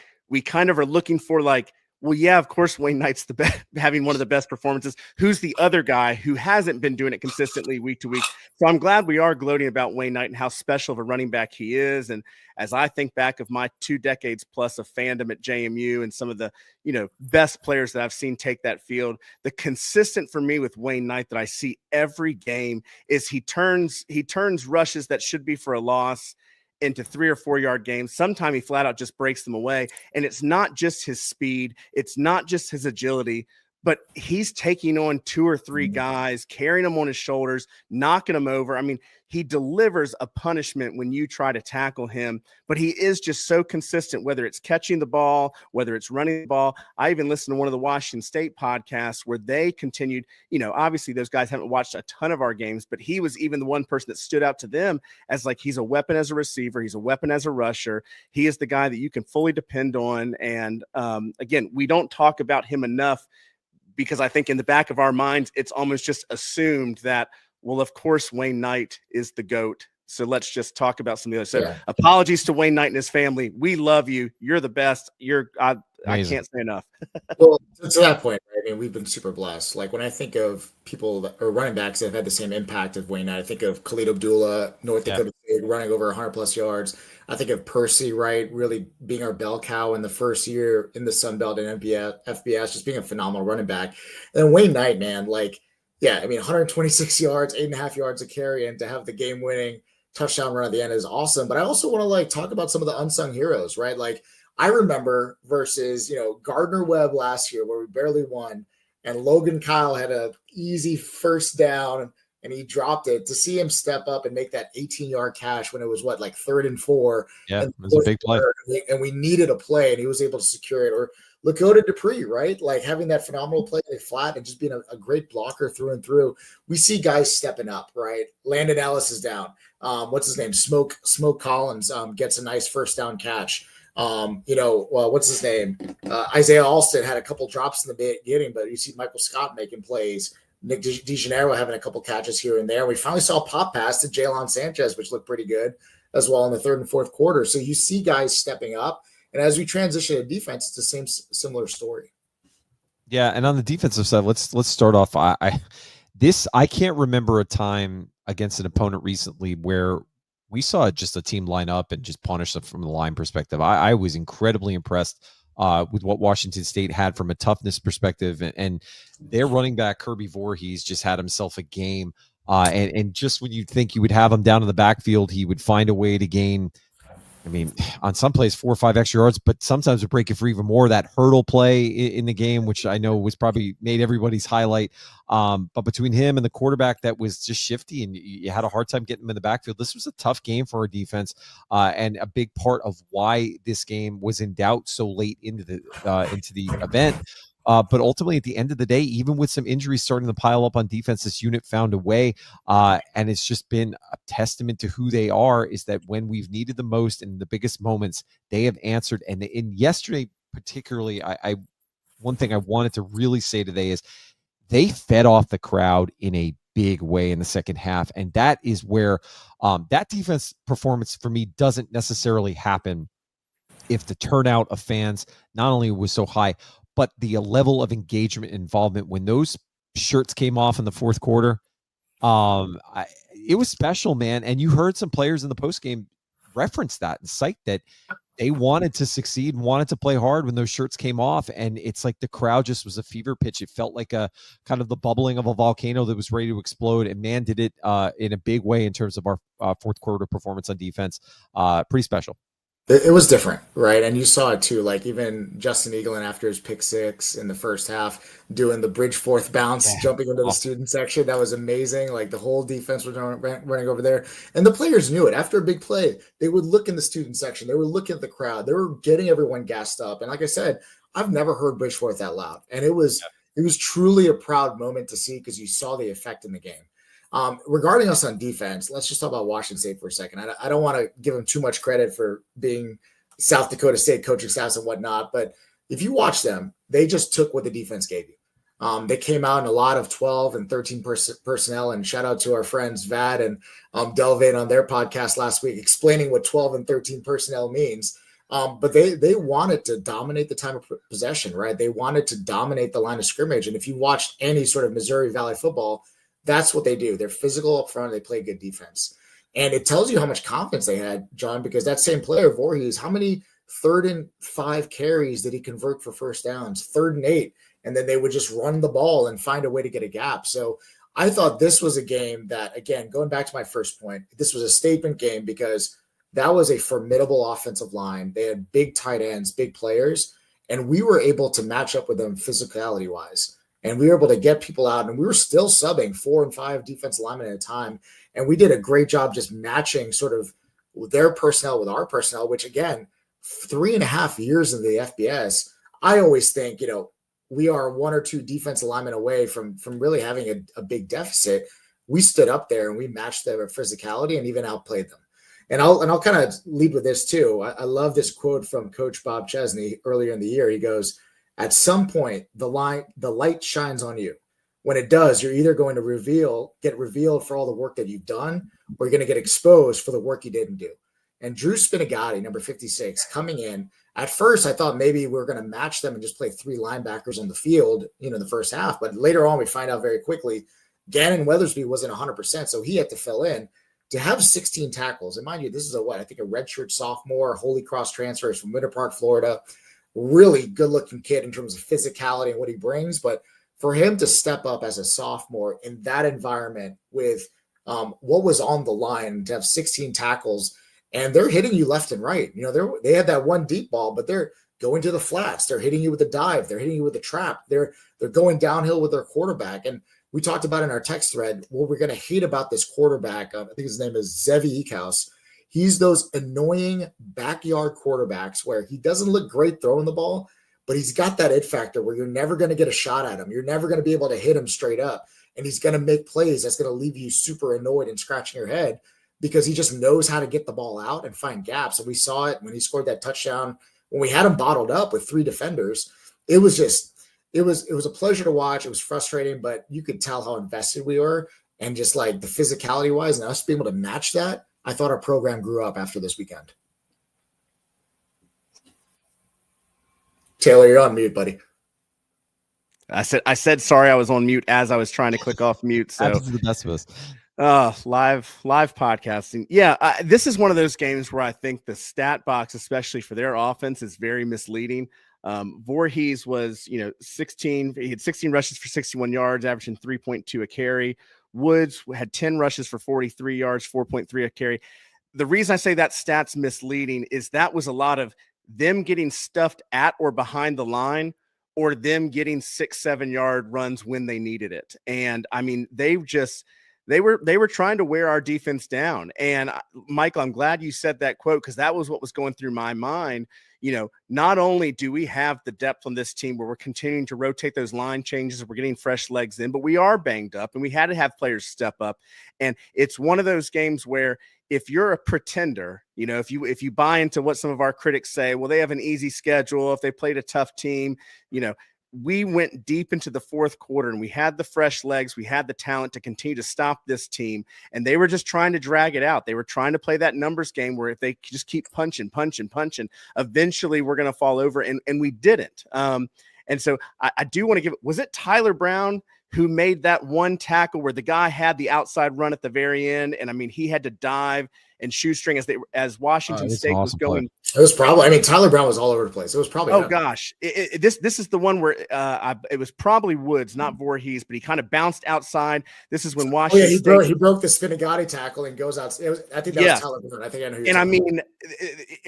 kind of are looking for like, well, yeah, of course, Wayne Knight's the best, having one of the best performances. Who's the other guy who hasn't been doing it consistently week to week? So I'm glad we are gloating about Wayne Knight and how special of a running back he is. And as I think back of my 2 decades plus of fandom at JMU and some of the, best players that I've seen take that field, the consistent for me with Wayne Knight that I see every game is he turns rushes that should be for a loss into 3 or 4 yard games. Sometimes he flat out just breaks them away. And it's not just his speed. It's not just his agility, but he's taking on 2 or 3 guys, carrying them on his shoulders, knocking them over. I mean, he delivers a punishment when you try to tackle him, but he is just so consistent, whether it's catching the ball, whether it's running the ball. I even listened to one of the Washington State podcasts where they continued, obviously those guys haven't watched a ton of our games, but he was even the one person that stood out to them as like, he's a weapon as a receiver. He's a weapon as a rusher. He is the guy that you can fully depend on. And again, we don't talk about him enough, because I think in the back of our minds, it's almost just assumed that, well, of course, Wayne Knight is the GOAT. So let's just talk about some of the others. So apologies to Wayne Knight and his family. We love you. You're the best. I can't say enough. Well, to that point, right? I mean, we've been super blessed. Like when I think of people or running backs that have had the same impact of Wayne Knight, I think of Khalid Abdullah, North Dakota State, running over 100 plus yards. I think of Percy, right, really being our bell cow in the first year in the Sun Belt and FBS, just being a phenomenal running back. And then Wayne Knight, man, 126 yards, 8.5 yards a carry, and to have the game-winning touchdown run at the end is awesome. But I also want to talk about some of the unsung heroes, right? Like I remember versus Gardner Webb last year where we barely won, and Logan Kyle had an easy first down and he dropped it. To see him step up and make that 18-yard catch when it was 3rd and 4. Yeah, it was a big play. And we needed a play, and he was able to secure it. Or Lakota Dupree, right? Like having that phenomenal play flat and just being a great blocker through and through. We see guys stepping up, right? Landon Ellis is down. What's his name? Smoke Collins gets a nice first down catch. What's his name? Isaiah Alston had a couple drops in the beginning, but you see Michael Scott making plays. Nick DeGennaro having a couple catches here and there. We finally saw a pop pass to Jalen Sanchez, which looked pretty good as well in the 3rd and 4th quarter. So you see guys stepping up. And as we transition to defense, it's the same similar story. Yeah, and on the defensive side, let's start off. I can't remember a time against an opponent recently where we saw just a team line up and just punish them from the line perspective. I was incredibly impressed with what Washington State had from a toughness perspective, and their running back Kirby Voorhees just had himself a game. And just when you think you would have him down in the backfield, he would find a way to gain. I mean, on some plays 4 or 5 extra yards, but sometimes would break it for even more. That hurdle play in the game, which I know was probably made everybody's highlight. But between him and the quarterback that was just shifty, and you had a hard time getting him in the backfield, this was a tough game for our defense, and a big part of why this game was in doubt so late into the event. But ultimately, at the end of the day, even with some injuries starting to pile up on defense, this unit found a way. And it's just been a testament to who they are, is that when we've needed the most in the biggest moments, they have answered. And in yesterday, particularly, one thing I wanted to really say today is they fed off the crowd in a big way in the second half. And that is where that defense performance for me doesn't necessarily happen if the turnout of fans not only was so high, but the level of engagement and involvement when those shirts came off in the 4th quarter, it was special, man. And you heard some players in the postgame reference that and cite that they wanted to succeed and wanted to play hard when those shirts came off. And it's like the crowd just was a fever pitch. It felt like a kind of the bubbling of a volcano that was ready to explode. And man, did it in a big way in terms of our 4th quarter performance on defense. Pretty special. It was different, right? And you saw it too, like even Justin Eaglin after his pick 6 in the first half, doing the bridge 4th bounce, jumping into the student section. That was amazing. Like the whole defense was running over there. And the players knew it. After a big play, they would look in the student section. They were looking at the crowd. They were getting everyone gassed up. And like I said, I've never heard Bridgeforth that loud. And it was truly a proud moment to see, because you saw the effect in the game. Regarding us on defense, let's just talk about Washington State for a second. I don't want to give them too much credit for being South Dakota State coaching staffs and whatnot, but if you watch them, they just took what the defense gave you. They came out in a lot of 12 and 13 personnel, and shout out to our friends Vad and Delvin on their podcast last week explaining what 12 and 13 personnel means. But they wanted to dominate the time of possession, right? They wanted to dominate the line of scrimmage. And if you watched any sort of Missouri Valley football, that's what they do. They're physical up front. They play good defense. And it tells you how much confidence they had, John, because that same player, Voorhees, how many 3rd and 5 carries did he convert for first downs? 3rd and 8. And then they would just run the ball and find a way to get a gap. So I thought this was a game that, again, going back to my first point, this was a statement game because that was a formidable offensive line. They had big tight ends, big players, and we were able to match up with them physicality-wise. And we were able to get people out, and we were still subbing 4 and 5 defensive linemen at a time. And we did a great job just matching sort of their personnel with our personnel, which, again, 3.5 years in the FBS, I always think, we are 1 or 2 defensive linemen away from really having a big deficit. We stood up there and we matched their physicality and even outplayed them. And I'll kind of lead with this too. I love this quote from Coach Bob Chesney earlier in the year. He goes, "At some point, the light shines on you. When it does, you're either going to get revealed for all the work that you've done, or you're going to get exposed for the work you didn't do." And Drew Spinagati, number 56, coming in. At first, I thought maybe we were going to match them and just play 3 linebackers on the field, in the first half. But later on, we find out very quickly, Gannon Weathersby wasn't 100%, so he had to fill in. To have 16 tackles, and mind you, this is a redshirt sophomore, Holy Cross transfers from Winter Park, Florida. Really good-looking kid in terms of physicality and what he brings. But for him to step up as a sophomore in that environment with what was on the line, to have 16 tackles, and they're hitting you left and right. They had that one deep ball, but they're going to the flats. They're hitting you with a dive. They're hitting you with a trap. They're going downhill with their quarterback. And we talked about in our text thread what we're going to hate about this quarterback. I think his name is Zevi Eekhouse. He's those annoying backyard quarterbacks where he doesn't look great throwing the ball, but he's got that it factor where you're never going to get a shot at him. You're never going to be able to hit him straight up. And he's going to make plays that's going to leave you super annoyed and scratching your head because he just knows how to get the ball out and find gaps. And we saw it when he scored that touchdown. When we had him bottled up with 3 defenders, it was a pleasure to watch. It was frustrating, but you could tell how invested we were. And just like the physicality wise and us being able to match that, I thought our program grew up after this weekend. Taylor, you're on mute, buddy. I said sorry, I was on mute as I was trying to click off mute. So Happens to the best of us. Live podcasting. Yeah, this is one of those games where I think the stat box, especially for their offense, is very misleading. Voorhees was, 16. He had 16 rushes for 61 yards, averaging 3.2 a carry. Woods had 10 rushes for 43 yards, 4.3 a carry. The reason I say that stat's misleading is that was a lot of them getting stuffed at or behind the line, or them getting 6-7 yard runs when they needed it. And I mean, they were trying to wear our defense down. And Michael, I'm glad you said that quote, because that was what was going through my mind. Not only do we have the depth on this team where we're continuing to rotate those line changes, we're getting fresh legs in, but we are banged up and we had to have players step up. And it's one of those games where if you're a pretender, if you buy into what some of our critics say, well, they have an easy schedule, if they played a tough team, we went deep into the fourth quarter and we had the fresh legs. We had the talent to continue to stop this team. And they were just trying to drag it out. They were trying to play that numbers game where if they just keep punching, eventually we're going to fall over. And we didn't. And so I do want to was it Tyler Brown who made that one tackle where the guy had the outside run at the very end? And I mean, he had to dive and shoestring as Washington State was going. It was probably, Tyler Brown was all over the place. It was probably, gosh, this is the one where it was probably Woods, not Voorhees, but he kind of bounced outside. This is when Washington State, he broke the Spinagati tackle and goes out. I think that was Tyler Brown. I think I know who you're talking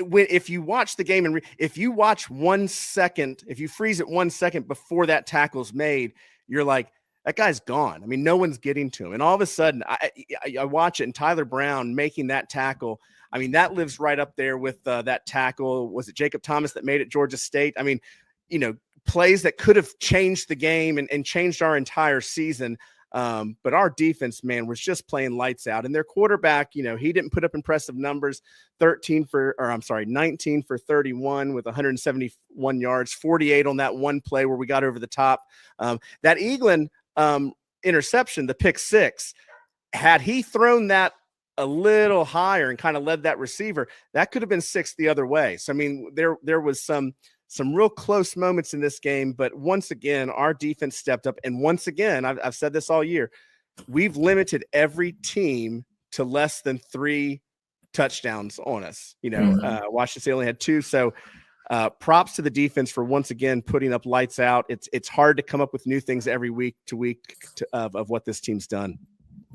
about. If you watch the game and if you watch 1 second, if you freeze it 1 second before that tackle's made, you're like, that guy's gone. I mean, no one's getting to him. And all of a sudden, I watch it, and Tyler Brown making that tackle. I mean, that lives right up there with that tackle. Was it Jacob Thomas that made it Georgia State? I mean, plays that could have changed the game and changed our entire season. But our defense, man, was just playing lights out. And their quarterback, he didn't put up impressive numbers, 19 for 31 with 171 yards, 48 on that one play where we got over the top. That Eaglin interception, the pick six, had he thrown that a little higher and kind of led that receiver, that could have been 6 the other way. So, I mean, there was some real close moments in this game, but once again, our defense stepped up. And once again, I've said this all year, we've limited every team to less than 3 touchdowns on us. Washington State only had 2. So props to the defense for once again putting up lights out. It's hard to come up with new things every week to week of what this team's done.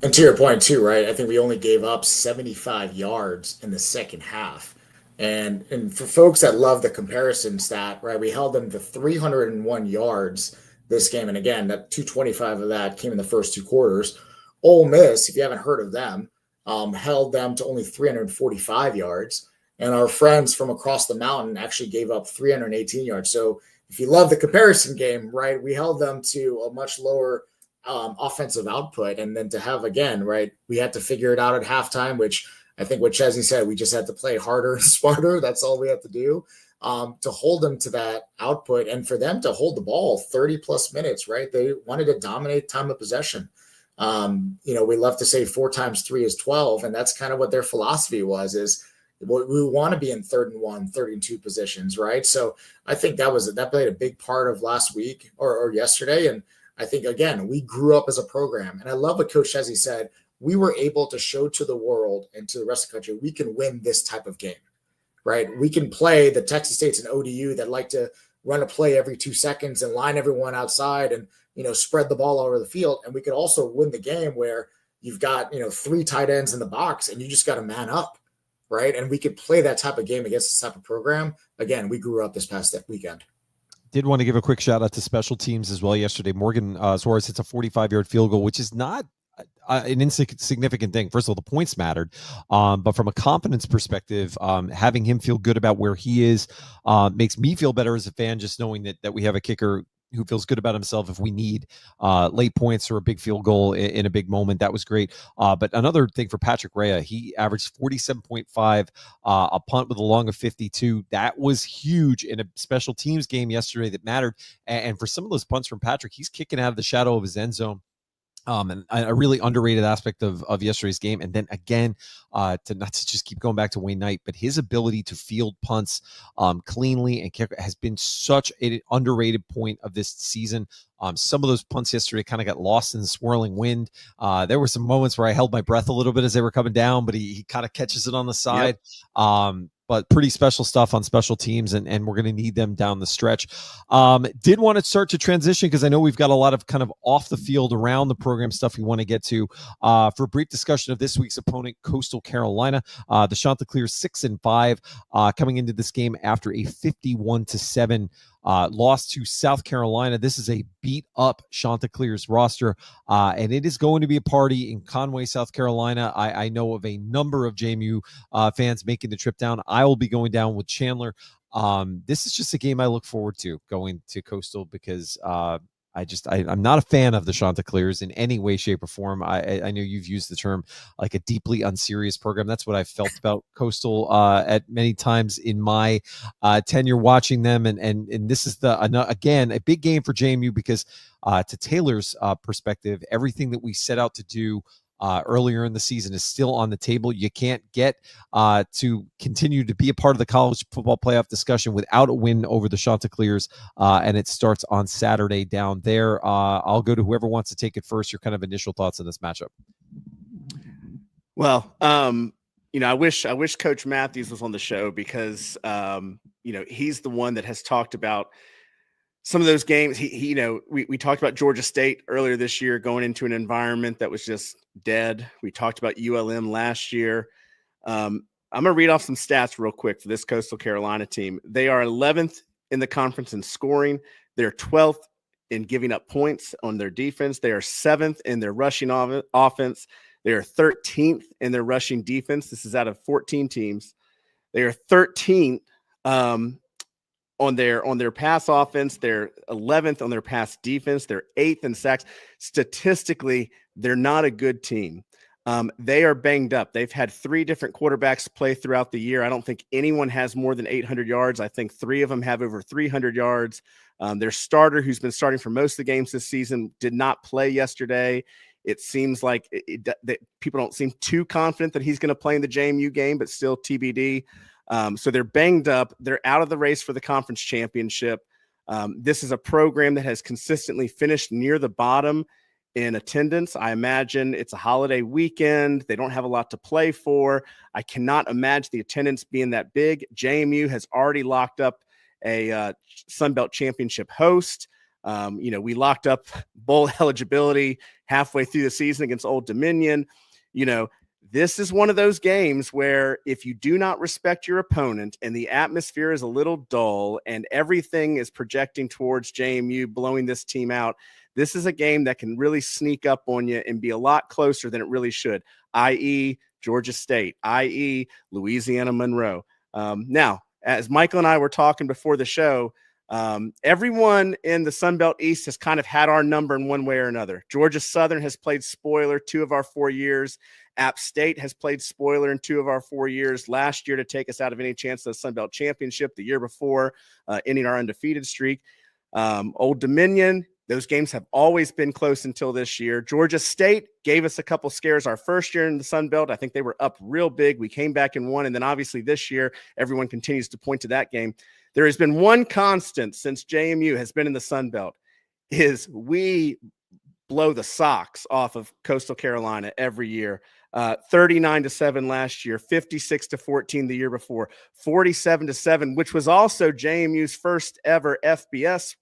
And to your point too, right? I think we only gave up 75 yards in the second half. And for folks that love the comparison stat, right, we held them to 301 yards this game. And again, that 225 of that came in the first 2 quarters. Ole Miss, if you haven't heard of them, held them to only 345 yards. And our friends from across the mountain actually gave up 318 yards. So if you love the comparison game, right, we held them to a much lower offensive output. And then to have, again, right, we had to figure it out at halftime, which I think what Chesney said, we just had to play harder and smarter. That's all we had to do to hold them to that output and for them to hold the ball 30 plus minutes, right? They wanted to dominate time of possession. We love to say 4 times 3 is 12. And that's kind of what their philosophy is we want to be in 3rd and 1, 3rd and 2 positions, right? So I think that played a big part of last week or yesterday. And I think, again, we grew up as a program. And I love what Coach Chesney said. We were able to show to the world and to the rest of the country, we can win this type of game, right? We can play the Texas States and ODU that like to run a play every 2 seconds and line everyone outside and, spread the ball all over the field. And we could also win the game where you've got, 3 tight ends in the box and you just got to man up, right? And we could play that type of game against this type of program. Again, we grew up this past weekend. Did want to give a quick shout out to special teams as well yesterday. Morgan Suarez hits a 45-yard field goal, which is not an insignificant thing. First of all, the points mattered, but from a confidence perspective, having him feel good about where he is makes me feel better as a fan, just knowing that we have a kicker who feels good about himself if we need late points or a big field goal in a big moment. That was great. But another thing for Patrick Rea, he averaged 47.5, a punt with a long of 52. That was huge in a special teams game yesterday that mattered. And for some of those punts from Patrick, he's kicking out of the shadow of his end zone. And a really underrated aspect of yesterday's game. And then again, to not to just keep going back to Wayne Knight, but his ability to field punts cleanly and kick has been such an underrated point of this season. Some of those punts yesterday kind of got lost in the swirling wind. There were some moments where I held my breath a little bit as they were coming down, but he kind of catches it on the side. Yep. But pretty special stuff on special teams, and we're going to need them down the stretch. Did want to start to transition because I know we've got a lot of kind of off the field around the program stuff we want to get to for a brief discussion of this week's opponent, Coastal Carolina. The Chanticleers 6-5 coming into this game after a 51-7 loss to South Carolina. This is a beat-up Chanticleers roster, and it is going to be a party in Conway, South Carolina. I know of a number of JMU fans making the trip down. I will be going down with Chandler. This is just a game I look forward to, going to Coastal, because I'm not a fan of the Chanticleers in any way, shape, or form. I know you've used the term like a deeply unserious program. That's what I've felt about Coastal at many times in my tenure watching them. And this is again, a big game for JMU because to Taylor's perspective, everything that we set out to do earlier in the season is still on the table. You can't get to continue to be a part of the college football playoff discussion without a win over the Chanticleers, and it starts on Saturday down there. I'll go to whoever wants to take it first. Your kind of initial thoughts on this matchup. Well, I wish Coach Matthews was on the show because he's the one that has talked about some of those games. We talked about Georgia State earlier this year going into an environment that was just dead. We talked about ULM last year. I'm going to read off some stats real quick for this Coastal Carolina team. They are 11th in the conference in scoring. They're 12th in giving up points on their defense. They are 7th in their rushing offense. They are 13th in their rushing defense. This is out of 14 teams. They are 13th on their pass offense. They're 11th on their pass defense. They're 8th in sacks. Statistically, they're not a good team. They are banged up. They've had 3 different quarterbacks play throughout the year. I don't think anyone has more than 800 yards. I think 3 of them have over 300 yards. Their starter, who's been starting for most of the games this season, did not play yesterday. It seems like that people don't seem too confident that he's going to play in the JMU game, but still TBD. So they're banged up. They're out of the race for the conference championship. This is a program that has consistently finished near the bottom in attendance. I imagine it's a holiday weekend. They don't have a lot to play for. I cannot imagine the attendance being that big. JMU has already locked up a Sun Belt Championship host. We locked up bowl eligibility halfway through the season against Old Dominion. This is one of those games where if you do not respect your opponent and the atmosphere is a little dull and everything is projecting towards JMU blowing this team out, this is a game that can really sneak up on you and be a lot closer than it really should, i.e. Georgia State, i.e. Louisiana Monroe. Now, as Michael and I were talking before the show, everyone in the Sun Belt East has kind of had our number in one way or another. Georgia Southern has played spoiler 2 of our 4 years. App State has played spoiler in 2 of our 4 years. Last year to take us out of any chance of the Sun Belt Championship. The year before, ending our undefeated streak. Old Dominion, those games have always been close until this year. Georgia State gave us a couple scares our first year in the Sun Belt. I think they were up real big. We came back and won. And then obviously this year, everyone continues to point to that game. There has been one constant since JMU has been in the Sun Belt is we blow the socks off of Coastal Carolina every year. 39-7 last year, 56-14 the year before, 47-7, which was also JMU's first ever FBS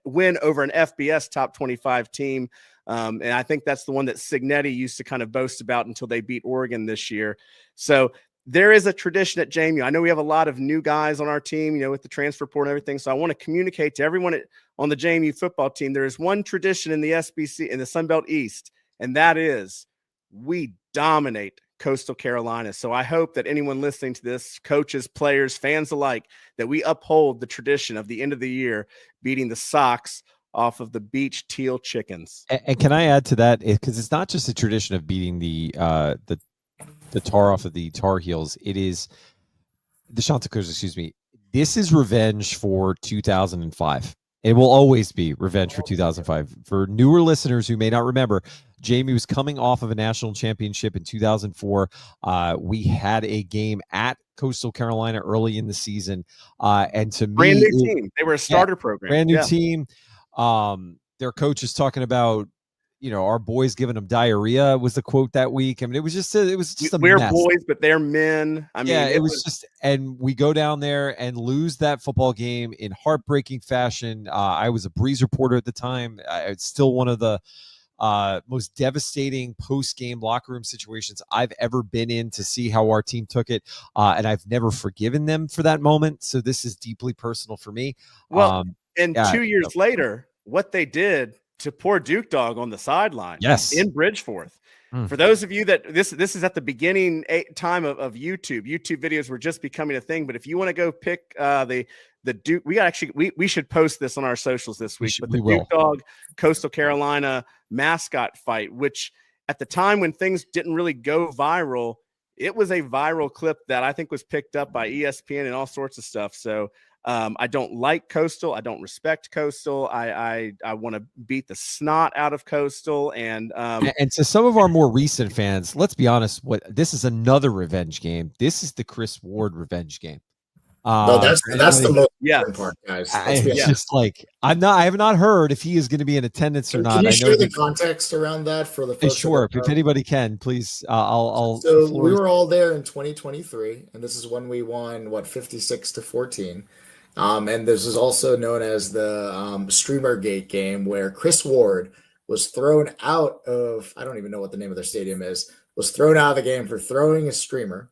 win over an FBS top 25 team. And I think that's the one that Signetti used to kind of boast about until they beat Oregon this year. So there is a tradition at JMU. I know we have a lot of new guys on our team, with the transfer portal and everything. So I want to communicate to everyone on the JMU football team. There is one tradition in the SBC, in the Sun Belt East, and that is we dominate Coastal Carolina. So I hope that anyone listening to this, coaches, players, fans alike, that we uphold the tradition of the end of the year beating the socks off of the Beach Teal Chickens. And can I add to that? Because it's not just a tradition of beating the tar off of the Tar Heels. It is the Chanticleers, excuse me. This is revenge for 2005. It will always be revenge for 2005. For newer listeners who may not remember, JMU was coming off of a national championship in 2004. We had a game at Coastal Carolina early in the season. And to me, brand new team. They were a starter program. Brand new team. Their coach is talking about, our boys giving them diarrhea was the quote that week. I mean, it was just a we're mess. Boys, but they're men. I mean, it was just, and we go down there and lose that football game in heartbreaking fashion. I was a Breeze reporter at the time. It's still one of the most devastating post-game locker room situations I've ever been in to see how our team took it. And I've never forgiven them for that moment. So this is deeply personal for me. Well, 2 years later, what they did to poor Duke Dog on the sideline, in Bridgeforth. For those of you that this is at the beginning time of YouTube. YouTube videos were just becoming a thing. But if you want to go pick the Duke, we should post this on our socials this week. But the Duke Dog Coastal Carolina mascot fight, which at the time when things didn't really go viral, it was a viral clip that I think was picked up by ESPN and all sorts of stuff. So I don't like Coastal. I don't respect Coastal. I want to beat the snot out of Coastal. And to some of our more recent fans, let's be honest. This is another revenge game. This is the Chris Ward revenge game. No, that's the most important part, guys. It's just like I have not heard if he is going to be in attendance or not. Can you share the context around that for the folks? Sure, if anybody can, please. I'll. So we were all there in 2023, and this is when we won 56-14. And this is also known as the Streamer Gate game, where Chris Ward was thrown out of, I don't even know what the name of their stadium is, was thrown out of the game for throwing a streamer.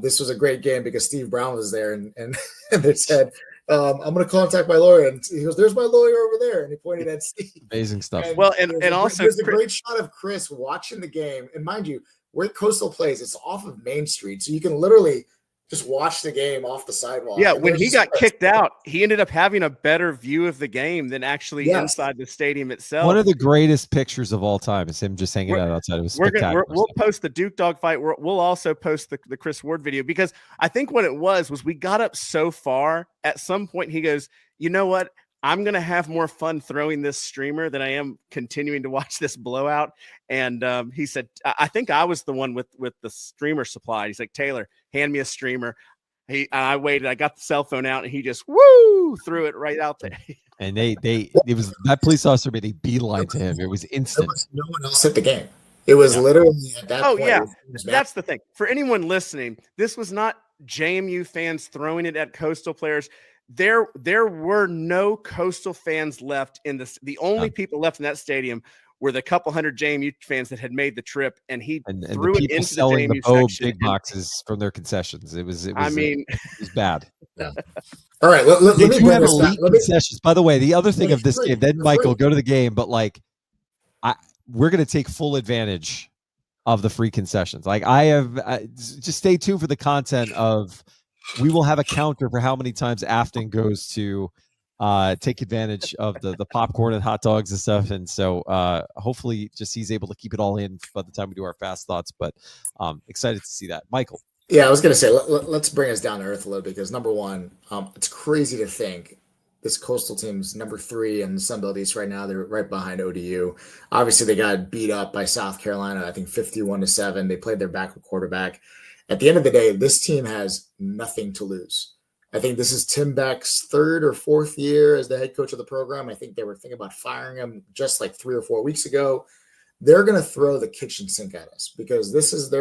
This was a great game because Steve Brown was there, and they said, I'm going to contact my lawyer. And he goes, there's my lawyer over there. And he pointed at Steve. Amazing stuff. And also there's a great shot of Chris watching the game. And mind you, where Coastal plays, it's off of Main Street. So you can literally just watch the game off the sidewalk. Yeah, And when there's he just got kicked out, he ended up having a better view of the game than actually Yes. inside the stadium itself. One of the greatest pictures of all time is him just hanging out outside. It was spectacular. We'll post the Duke dog fight. We'll also post the Chris Ward video, because I think what it was we got up so far. At some point, he goes, you know what? I'm going to have more fun throwing this streamer than I am continuing to watch this blowout. And he said, I think I was the one with the streamer supply. He's like, Taylor, hand me a streamer. I waited. I got the cell phone out, and he just threw it right out there. And it was that police officer made a beeline to him. It was instant. There was no one else at the game. It was literally at that point. Yeah, that's the thing. For anyone listening, this was not JMU fans throwing it at Coastal players. There were no Coastal fans left in this. The only people left in that stadium were the couple hundred JMU fans that had made the trip, and he threw it into selling the JMU section. big boxes from their concessions. It was. I mean, it was bad. Yeah. All right, let me bring this back. Concessions. By the way, the other thing of this game, then Michael, go to the game, but like, we're going to take full advantage of the free concessions. Like just stay tuned for the content of. We will have a counter for how many times Afton goes to take advantage of the popcorn and hot dogs and stuff. And so hopefully just he's able to keep it all in by the time we do our fast thoughts. But excited to see that. Michael. Yeah, I was going to say, let's bring us down to earth a little bit, because number one, it's crazy to think this Coastal team's number 3 in the Sun Belt East right now. They're right behind ODU. Obviously, they got beat up by South Carolina, I think 51-7. They played their backup quarterback. At the end of the day, this team has nothing to lose. I think this is Tim Beck's 3rd or 4th year as the head coach of the program. I think they were thinking about firing him just like 3 or 4 weeks ago. They're going to throw the kitchen sink at us, because this is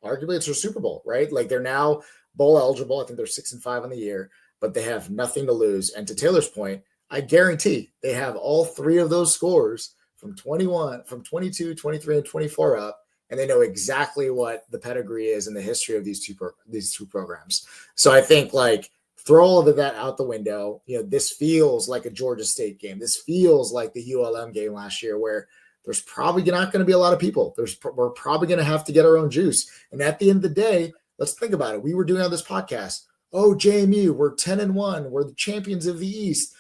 arguably it's their Super Bowl, right? Like, they're now bowl eligible. I think they're 6-5 on the year, but they have nothing to lose. And to Taylor's point, I guarantee they have all 3 of those scores from 22, 23, and 24 up. And they know exactly what the pedigree is in the history of these two programs. So I think, like, throw all of that out the window. You know, this feels like a Georgia State game. This feels like the ULM game last year, where there's probably not going to be a lot of people. We're probably going to have to get our own juice. And at the end of the day, let's think about it. We were doing on this podcast, JMU, we're 10-1. We're the champions of the East.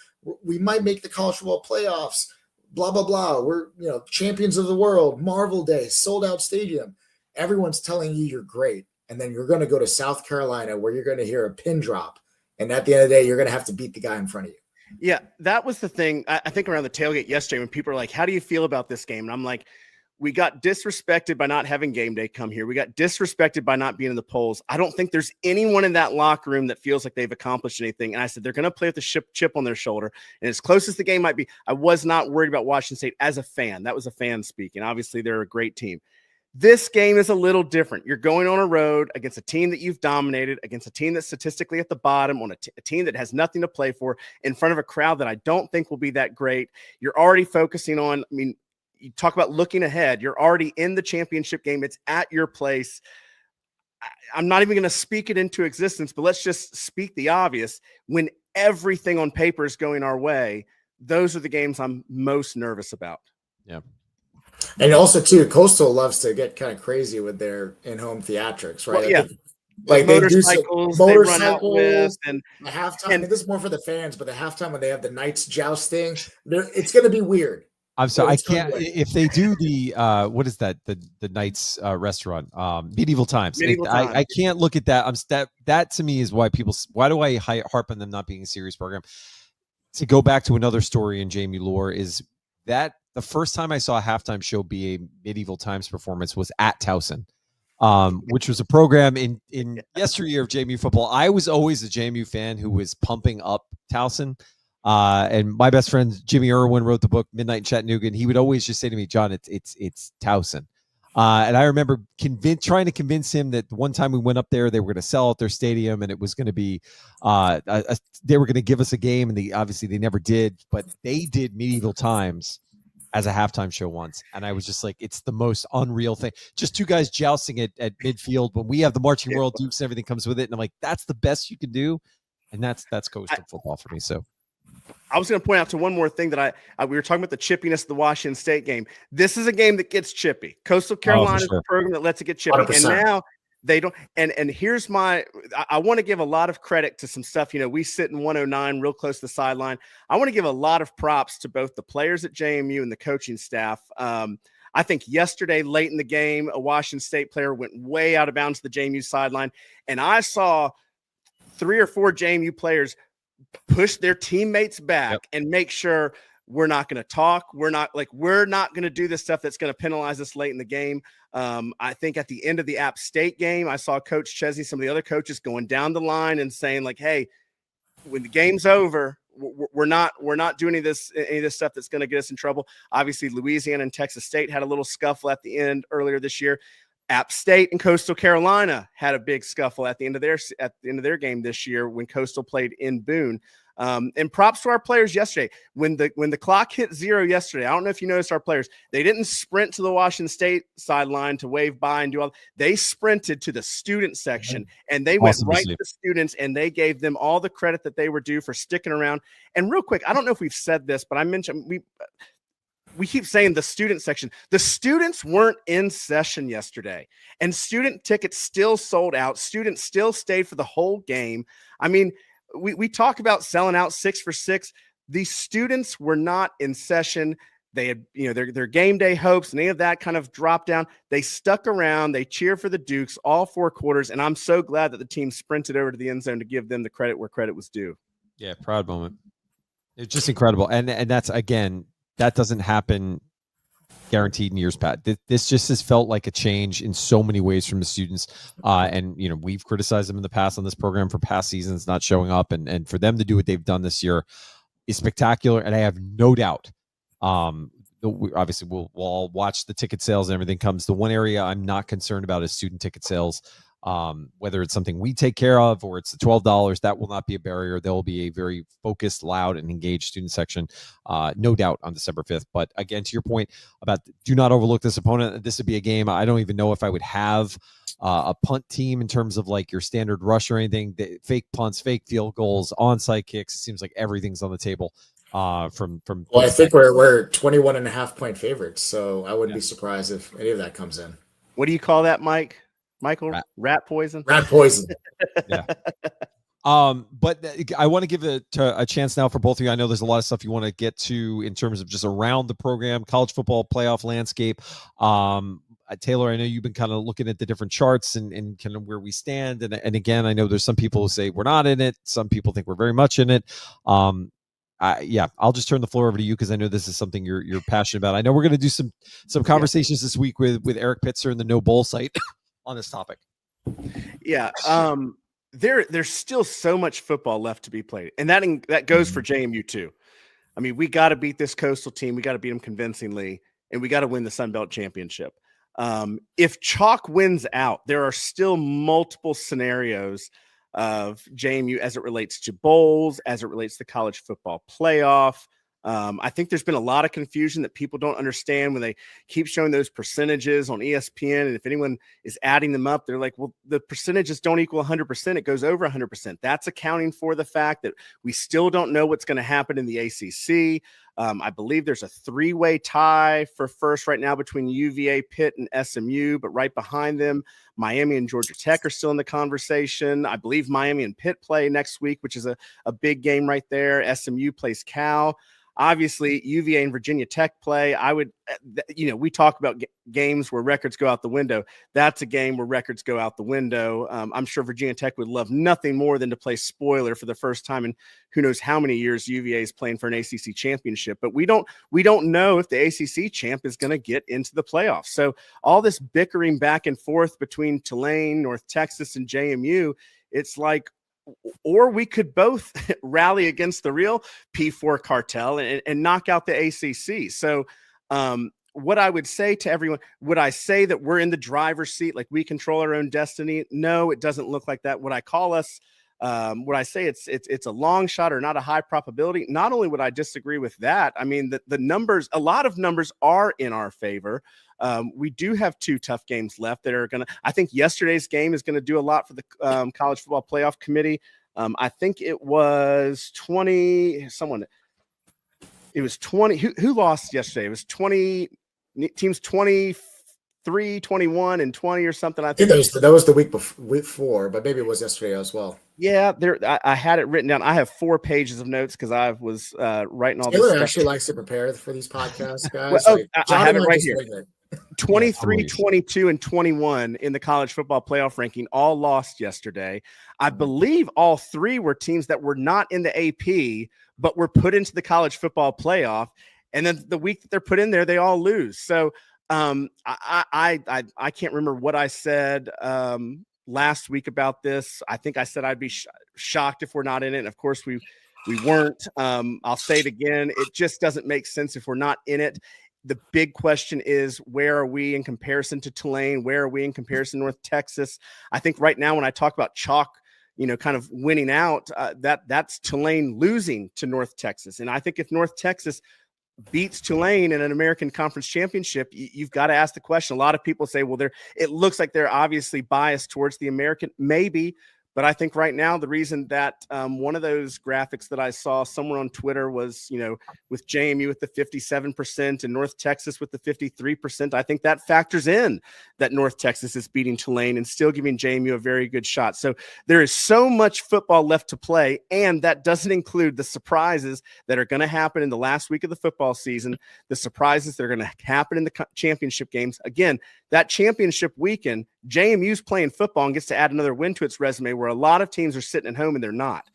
We might make the college football playoffs. Blah, blah, blah. We're, champions of the world, Marvel Day, sold out stadium. Everyone's telling you you're great. And then you're going to go to South Carolina, where you're going to hear a pin drop. And at the end of the day, you're going to have to beat the guy in front of you. Yeah, that was the thing. I think around the tailgate yesterday, when people are like, how do you feel about this game? And I'm like, we got disrespected by not having game day come here. We got disrespected by not being in the polls. I don't think there's anyone in that locker room that feels like they've accomplished anything. And I said, they're going to play with the chip on their shoulder. And as close as the game might be, I was not worried about Washington State as a fan. That was a fan speaking. Obviously, they're a great team. This game is a little different. You're going on a road against a team that you've dominated, against a team that's statistically at the bottom, on a team that has nothing to play for, in front of a crowd that I don't think will be that great. You're already focusing on, you talk about looking ahead. You're already in the championship game. It's at your place. I'm not even going to speak it into existence, but let's just speak the obvious. When everything on paper is going our way, those are the games I'm most nervous about. Yeah. And also, too, Coastal loves to get kind of crazy with their in-home theatrics, right? Well, yeah. Like motorcycles, they run out with, and the halftime. And this is more for the fans, but the halftime when they have the Knights jousting, it's going to be weird. I'm sorry, I can't. If they do the what is that? The Knights restaurant, Medieval Times. I can't look at that. That to me is why people. Why do I harp on them not being a serious program? To go back to another story in JMU lore is that the first time I saw a halftime show be a Medieval Times performance was at Towson, which was a program in yesteryear of JMU football. I was always a JMU fan who was pumping up Towson. And my best friend Jimmy Irwin wrote the book Midnight in Chattanooga, and he would always just say to me, John, it's Towson. And I remember trying to convince him that one time we went up there, they were going to sell out their stadium, and it was going to be they were going to give us a game, and obviously they never did, but they did Medieval Times as a halftime show once, and I was just like, it's the most unreal thing. Just two guys jousting at midfield when we have the marching Royal Dukes and everything comes with it, and I'm like, that's the best you can do, and that's Coastal football for me. So I was going to point out to one more thing that we were talking about, the chippiness of the Washington State game. This is a game that gets chippy. Coastal Carolina is a program that lets it get chippy. 100%. And now They don't. And here's I want to give a lot of credit to some stuff. We sit in 109 real close to the sideline. I want to give a lot of props to both the players at JMU and the coaching staff. I think yesterday, late in the game, a Washington State player went way out of bounds to the JMU sideline. And I saw 3 or 4 JMU players push their teammates back and make sure we're not going to talk. We're not going to do this stuff that's going to penalize us late in the game. I think at the end of the App State game, I saw Coach Chesney, some of the other coaches going down the line and saying like, hey, when the game's over, we're not doing any of this stuff that's going to get us in trouble. Obviously, Louisiana and Texas State had a little scuffle at the end earlier this year. App State and Coastal Carolina had a big scuffle at the end of their game this year when Coastal played in Boone. And props to our players yesterday. When the clock hit 0 yesterday, I don't know if you noticed our players, they didn't sprint to the Washington State sideline to wave by and do all. They sprinted to the student section and they went right to the students and they gave them all the credit that they were due for sticking around. And real quick, I don't know if we've said this, but I mentioned we keep saying the student section. The students weren't in session yesterday, and student tickets still sold out. Students still stayed for the whole game. I mean, we talk about selling out 6 for 6. The students were not in session. They had, their game day hopes and any of that kind of dropped down. They stuck around. They cheered for the Dukes all 4 quarters, and I'm so glad that the team sprinted over to the end zone to give them the credit where credit was due. Yeah, proud moment. It's just incredible, and that's, again, that doesn't happen guaranteed in years past. This just has felt like a change in so many ways from the students. And, we've criticized them in the past on this program for past seasons not showing up. And for them to do what they've done this year is spectacular. And I have no doubt, obviously we'll all watch the ticket sales and everything comes. The one area I'm not concerned about is student ticket sales. Whether it's something we take care of or it's the $12, that will not be a barrier. There will be a very focused, loud, and engaged student section, no doubt, on December 5th. But again, to your point about do not overlook this opponent, this would be a game. I don't even know if I would have a punt team in terms of like your standard rush or anything. Fake punts, fake field goals, onside kicks. It seems like everything's on the table. From well, I think we're 21.5 point favorites, so I wouldn't be surprised if any of that comes in. What do you call that, Michael? Rat poison. Rat poison. Yeah. But I want to give it a chance now for both of you. I know there's a lot of stuff you want to get to in terms of just around the program, college football playoff landscape. Taylor, I know you've been kind of looking at the different charts and kind of where we stand. And again, I know there's some people who say we're not in it. Some people think we're very much in it. I'll just turn the floor over to you because I know this is something you're passionate about. I know we're going to do some conversations this week with Eric Pitzer and the No Bowl site on this topic. Yeah. There's still so much football left to be played. And that goes for JMU too. I mean, we got to beat this Coastal team. We got to beat them convincingly, and we got to win the Sun Belt Championship. If Chalk wins out, there are still multiple scenarios of JMU as it relates to bowls, as it relates to college football playoff. I think there's been a lot of confusion that people don't understand when they keep showing those percentages on ESPN. And if anyone is adding them up, they're like, well, the percentages don't equal 100%. It goes over 100%. That's accounting for the fact that we still don't know what's going to happen in the ACC. I believe there's a 3-way tie for first right now between UVA, Pitt, and SMU, but right behind them, Miami and Georgia Tech are still in the conversation. I believe Miami and Pitt play next week, which is a big game right there. SMU plays Cal. Obviously, UVA and Virginia Tech play. We talk about games where records go out the window. That's a game where records go out the window. I'm sure Virginia Tech would love nothing more than to play spoiler for the first time in who knows how many years UVA is playing for an ACC championship. But we don't know if the ACC champ is going to get into the playoffs. So all this bickering back and forth between Tulane, North Texas, and JMU, it's like, or we could both rally against the real P4 cartel and knock out the ACC. So what I would say to everyone, would I say that we're in the driver's seat, like we control our own destiny? No, it doesn't look like that. Would I call us, would I say it's a long shot or not a high probability? Not only would I disagree with that, I mean, the numbers, a lot of numbers are in our favor. We do have 2 tough games left that are going to, I think yesterday's game is going to do a lot for the college football playoff committee. I think it was 20, it was 20, who lost yesterday? It was 20 teams, 20, 23, 21, and 20 or something. I think think that was the week before, but maybe it was yesterday as well. Yeah, I had it written down. I have 4 pages of notes because I was writing all this Taylor stuff. actually likes to prepare for these podcasts, guys. Well, I have it right here. 23, Yeah, 22, and 21 in the college football playoff ranking all lost yesterday. I believe all 3 were teams that were not in the AP, but were put into the college football playoff. And then the week that they're put in there, they all lose. So I can't remember what I said last week about this. I think I said I'd be shocked if we're not in it. And of course we weren't. I'll say it again. It just doesn't make sense if we're not in it. The big question is, where are we in comparison to Tulane? Where are we in comparison to North Texas? I think right now when I talk about chalk, kind of winning out, that's Tulane losing to North Texas. And I think if North Texas beats Tulane in an American Conference Championship, you've got to ask the question. A lot of people say, well, it looks like they're obviously biased towards the American. Maybe. But I think right now the reason that one of those graphics that I saw somewhere on Twitter was, with JMU with the 57% and North Texas with the 53%, I think that factors in that North Texas is beating Tulane and still giving JMU a very good shot. So there is so much football left to play, and that doesn't include the surprises that are going to happen in the last week of the football season, the surprises that are going to happen in the championship games. Again, that championship weekend, JMU's playing football and gets to add another win to its resume, where a lot of teams are sitting at home and they're not.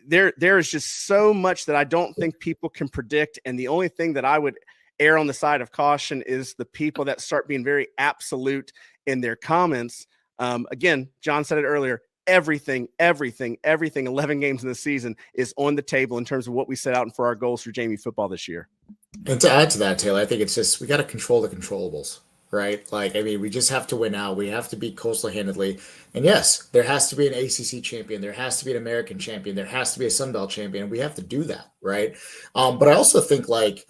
There is just so much that I don't think people can predict. And the only thing that I would err on the side of caution is the people that start being very absolute in their comments. Again, John said it earlier, everything, 11 games in the season is on the table in terms of what we set out for our goals for JMU football this year. And to add to that, Taylor, I think it's just we got to control the controllables, right? We just have to win out. We have to beat Coastal handedly. And yes, there has to be an ACC champion. There has to be an American champion. There has to be a Sun Belt champion. We have to do that, right? But I also think I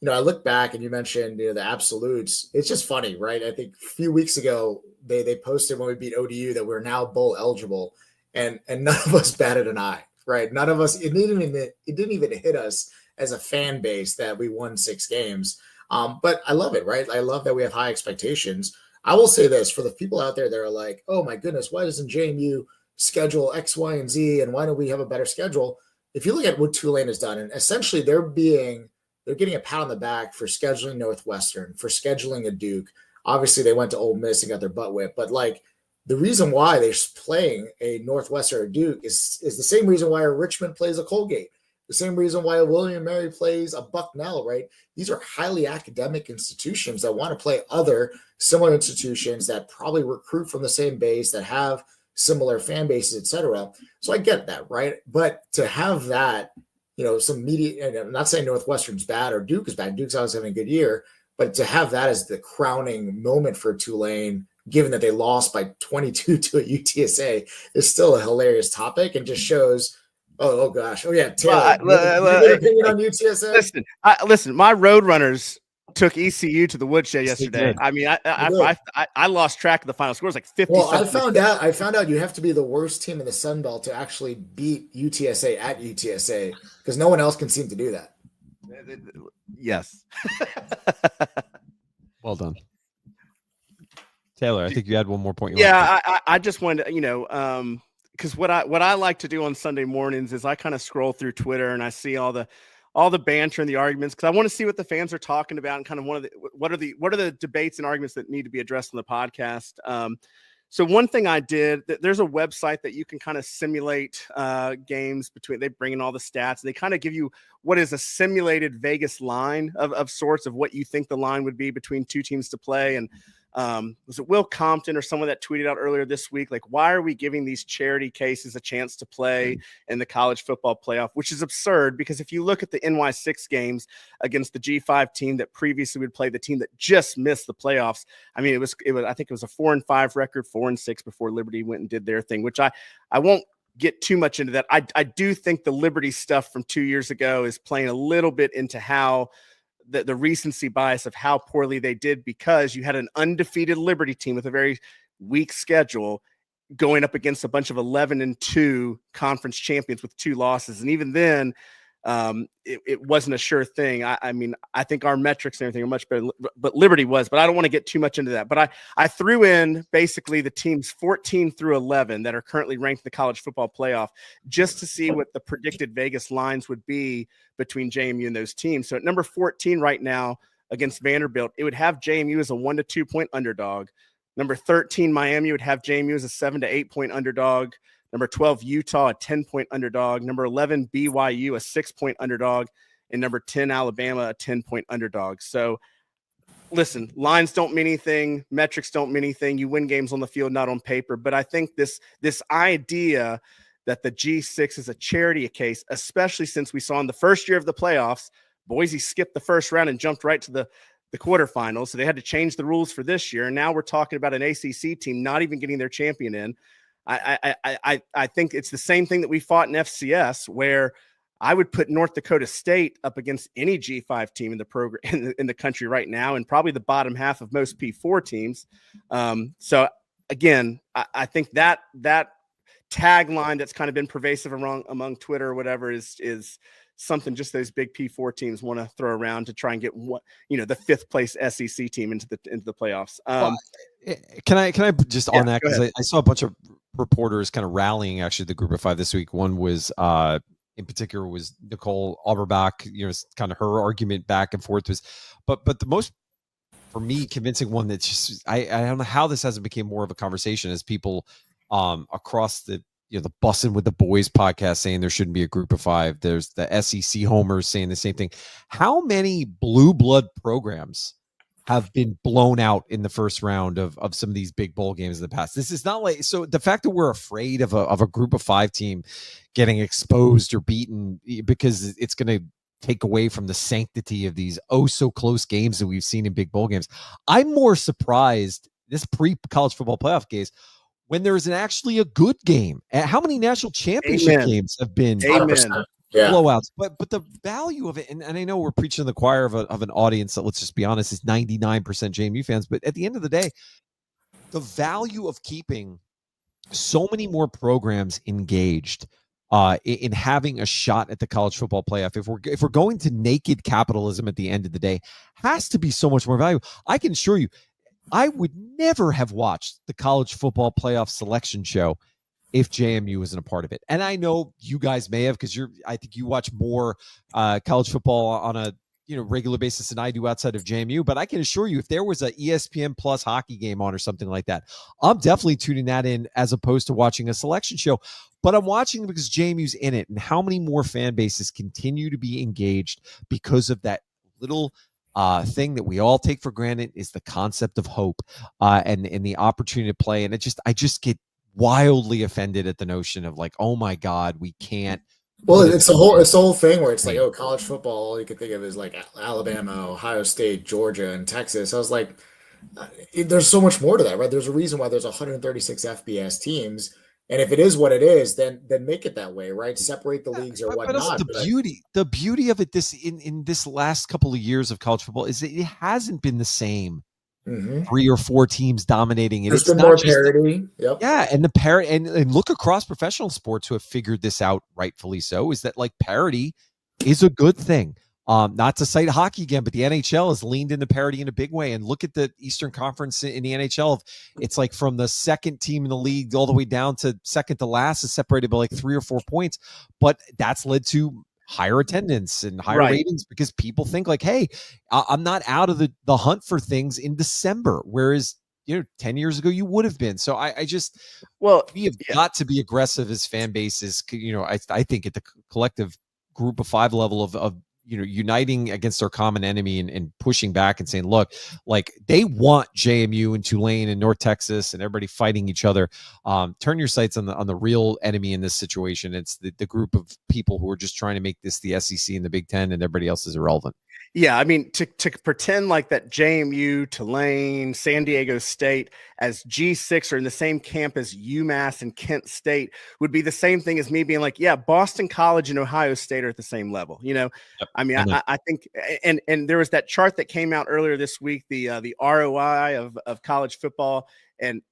look back and you mentioned the absolutes. It's just funny, right? I think a few weeks ago they posted when we beat ODU that we're now bowl eligible, and none of us batted an eye, right? None of us. It didn't even hit us as a fan base that we won 6 games. But I love it, right? I love that we have high expectations. I will say this for the people out there that are like, oh my goodness, why doesn't JMU schedule X, Y, and Z? And why don't we have a better schedule? If you look at what Tulane has done, and essentially they're getting a pat on the back for scheduling Northwestern, for scheduling a Duke. Obviously they went to Ole Miss and got their butt whipped, but the reason why they're playing a Northwestern or Duke is the same reason why a Richmond plays a Colgate. The same reason why William & Mary plays a Bucknell, right? These are highly academic institutions that want to play other similar institutions that probably recruit from the same base, that have similar fan bases, etc. So I get that, right? But to have that, some media, and I'm not saying Northwestern's bad or Duke is bad. Duke's always having a good year, but to have that as the crowning moment for Tulane, given that they lost by 22 to a UTSA, is still a hilarious topic and just shows. Oh gosh. Oh yeah. Taylor, your opinion on UTSA? Listen. My Roadrunners took ECU to the woodshed yesterday. I mean, I lost track of the final score. It was like 50. Well, I found out you have to be the worst team in the Sun Belt to actually beat UTSA at UTSA, because no one else can seem to do that. Yes. Well done, Taylor. I think you had one more point. I just wanted to, because what I like to do on Sunday mornings is I kind of scroll through Twitter and I see all the banter and the arguments, because I want to see what the fans are talking about and kind of what are the debates and arguments that need to be addressed on the podcast. So one thing I did, there's a website that you can kind of simulate games between. They bring in all the stats. They kind of give you what is a simulated Vegas line of sorts of what you think the line would be between two teams to play. And was it Will Compton or someone that tweeted out earlier this week, why are we giving these charity cases a chance to play in the college football playoff, which is absurd, because if you look at the NY6 games against the G5 team that previously would play the team that just missed the playoffs. I mean, it was, I think it was a 4-5 record, 4-6 before Liberty went and did their thing, which I won't get too much into that. I do think the Liberty stuff from 2 years ago is playing a little bit into how the recency bias of how poorly they did, because you had an undefeated Liberty team with a very weak schedule going up against a bunch of 11-2 conference champions with 2 losses. And even then, it wasn't a sure thing. I mean, I think our metrics and everything are much better, but Liberty was. But I don't want to get too much into that. But I threw in basically the teams 14 through 11 that are currently ranked in the college football playoff, just to see what the predicted Vegas lines would be between JMU and those teams. So at number 14 right now against Vanderbilt, it would have JMU as a 1 to 2 point underdog. Number 13, Miami, would have JMU as a 7 to 8 point underdog. Number 12, Utah, a 10-point underdog. Number 11, BYU, a 6-point underdog. And number 10, Alabama, a 10-point underdog. So, listen, lines don't mean anything. Metrics don't mean anything. You win games on the field, not on paper. But I think this idea that the G6 is a charity case, especially since we saw in the first year of the playoffs, Boise skipped the first round and jumped right to the quarterfinals. So they had to change the rules for this year. And now we're talking about an ACC team not even getting their champion in. I think it's the same thing that we fought in FCS, where I would put North Dakota State up against any G5 team in the program in the country right now, and probably the bottom half of most P4 teams. So again, I think that tagline that's kind of been pervasive among Twitter or whatever is something just those big P4 teams want to throw around to try and get the fifth place SEC team into the playoffs. Can I just on that, because I saw a bunch of reporters kind of rallying actually the group of five this week. One was in particular was Nicole Auerbach, kind of her argument back and forth was, but the most, for me, convincing one that's just, I don't know how this hasn't become more of a conversation as people across the Bussin' with the Boys podcast saying there shouldn't be a group of five. There's the SEC homers saying the same thing. How many blue blood programs have been blown out in the first round of some of these big bowl games in the past? This is not like, so the fact that we're afraid of a group of five team getting exposed or beaten because it's going to take away from the sanctity of these so close games that we've seen in big bowl games. I'm more surprised this pre-college football playoff games when there is actually a good game. How many national championship games have been blowouts? But the value of it, and I know we're preaching to the choir of an audience that, let's just be honest, is 99% JMU fans. But at the end of the day, the value of keeping so many more programs engaged in having a shot at the college football playoff, if we're going to naked capitalism at the end of the day, has to be so much more valuable. I can assure you, I would never have watched the college football playoff selection show if JMU wasn't a part of it. And I know you guys may have, because I think you watch more college football on a regular basis than I do outside of JMU. But I can assure you, if there was a ESPN Plus hockey game on or something like that, I'm definitely tuning that in as opposed to watching a selection show. But I'm watching it because JMU's in it, and how many more fan bases continue to be engaged because of that little thing that we all take for granted is the concept of hope and the opportunity to play. And I just get wildly offended at the notion of like, oh my God, we can't. Well, it's the whole thing where it's like, oh, college football, all you could think of is like Alabama, Ohio State, Georgia, and Texas. I was like, there's so much more to that, right? There's a reason why there's 136 FBS teams. And if it is what it is, then make it that way, right? Separate the leagues or whatnot. The beauty of it in this last couple of years of college football is that it hasn't been the same. 3 or 4 teams dominating it. There's been more parity. Yeah, and the parity, and look across professional sports who have figured this out, rightfully so, is that like parity is a good thing. Not to cite hockey again, but the NHL has leaned into parity in a big way. And look at the Eastern Conference in the NHL. It's like from the second team in the league all the way down to second to last is separated by like 3 or 4 points. But that's led to higher attendance and higher ratings because people think like, hey, I'm not out of the hunt for things in December. Whereas, 10 years ago you would have been. So we have got to be aggressive as fan bases. I think at the collective group of five level of uniting against our common enemy and pushing back and saying, look, like they want JMU and Tulane and North Texas and everybody fighting each other. Turn your sights on the real enemy in this situation. It's the group of people who are just trying to make this the SEC and the Big Ten, and everybody else is irrelevant. Yeah, I mean, to pretend like that JMU, Tulane, San Diego State as G6 are in the same camp as UMass and Kent State would be the same thing as me being like, yeah, Boston College and Ohio State are at the same level. Yep. I mean, I think, and there was that chart that came out earlier this week, the ROI of college football, and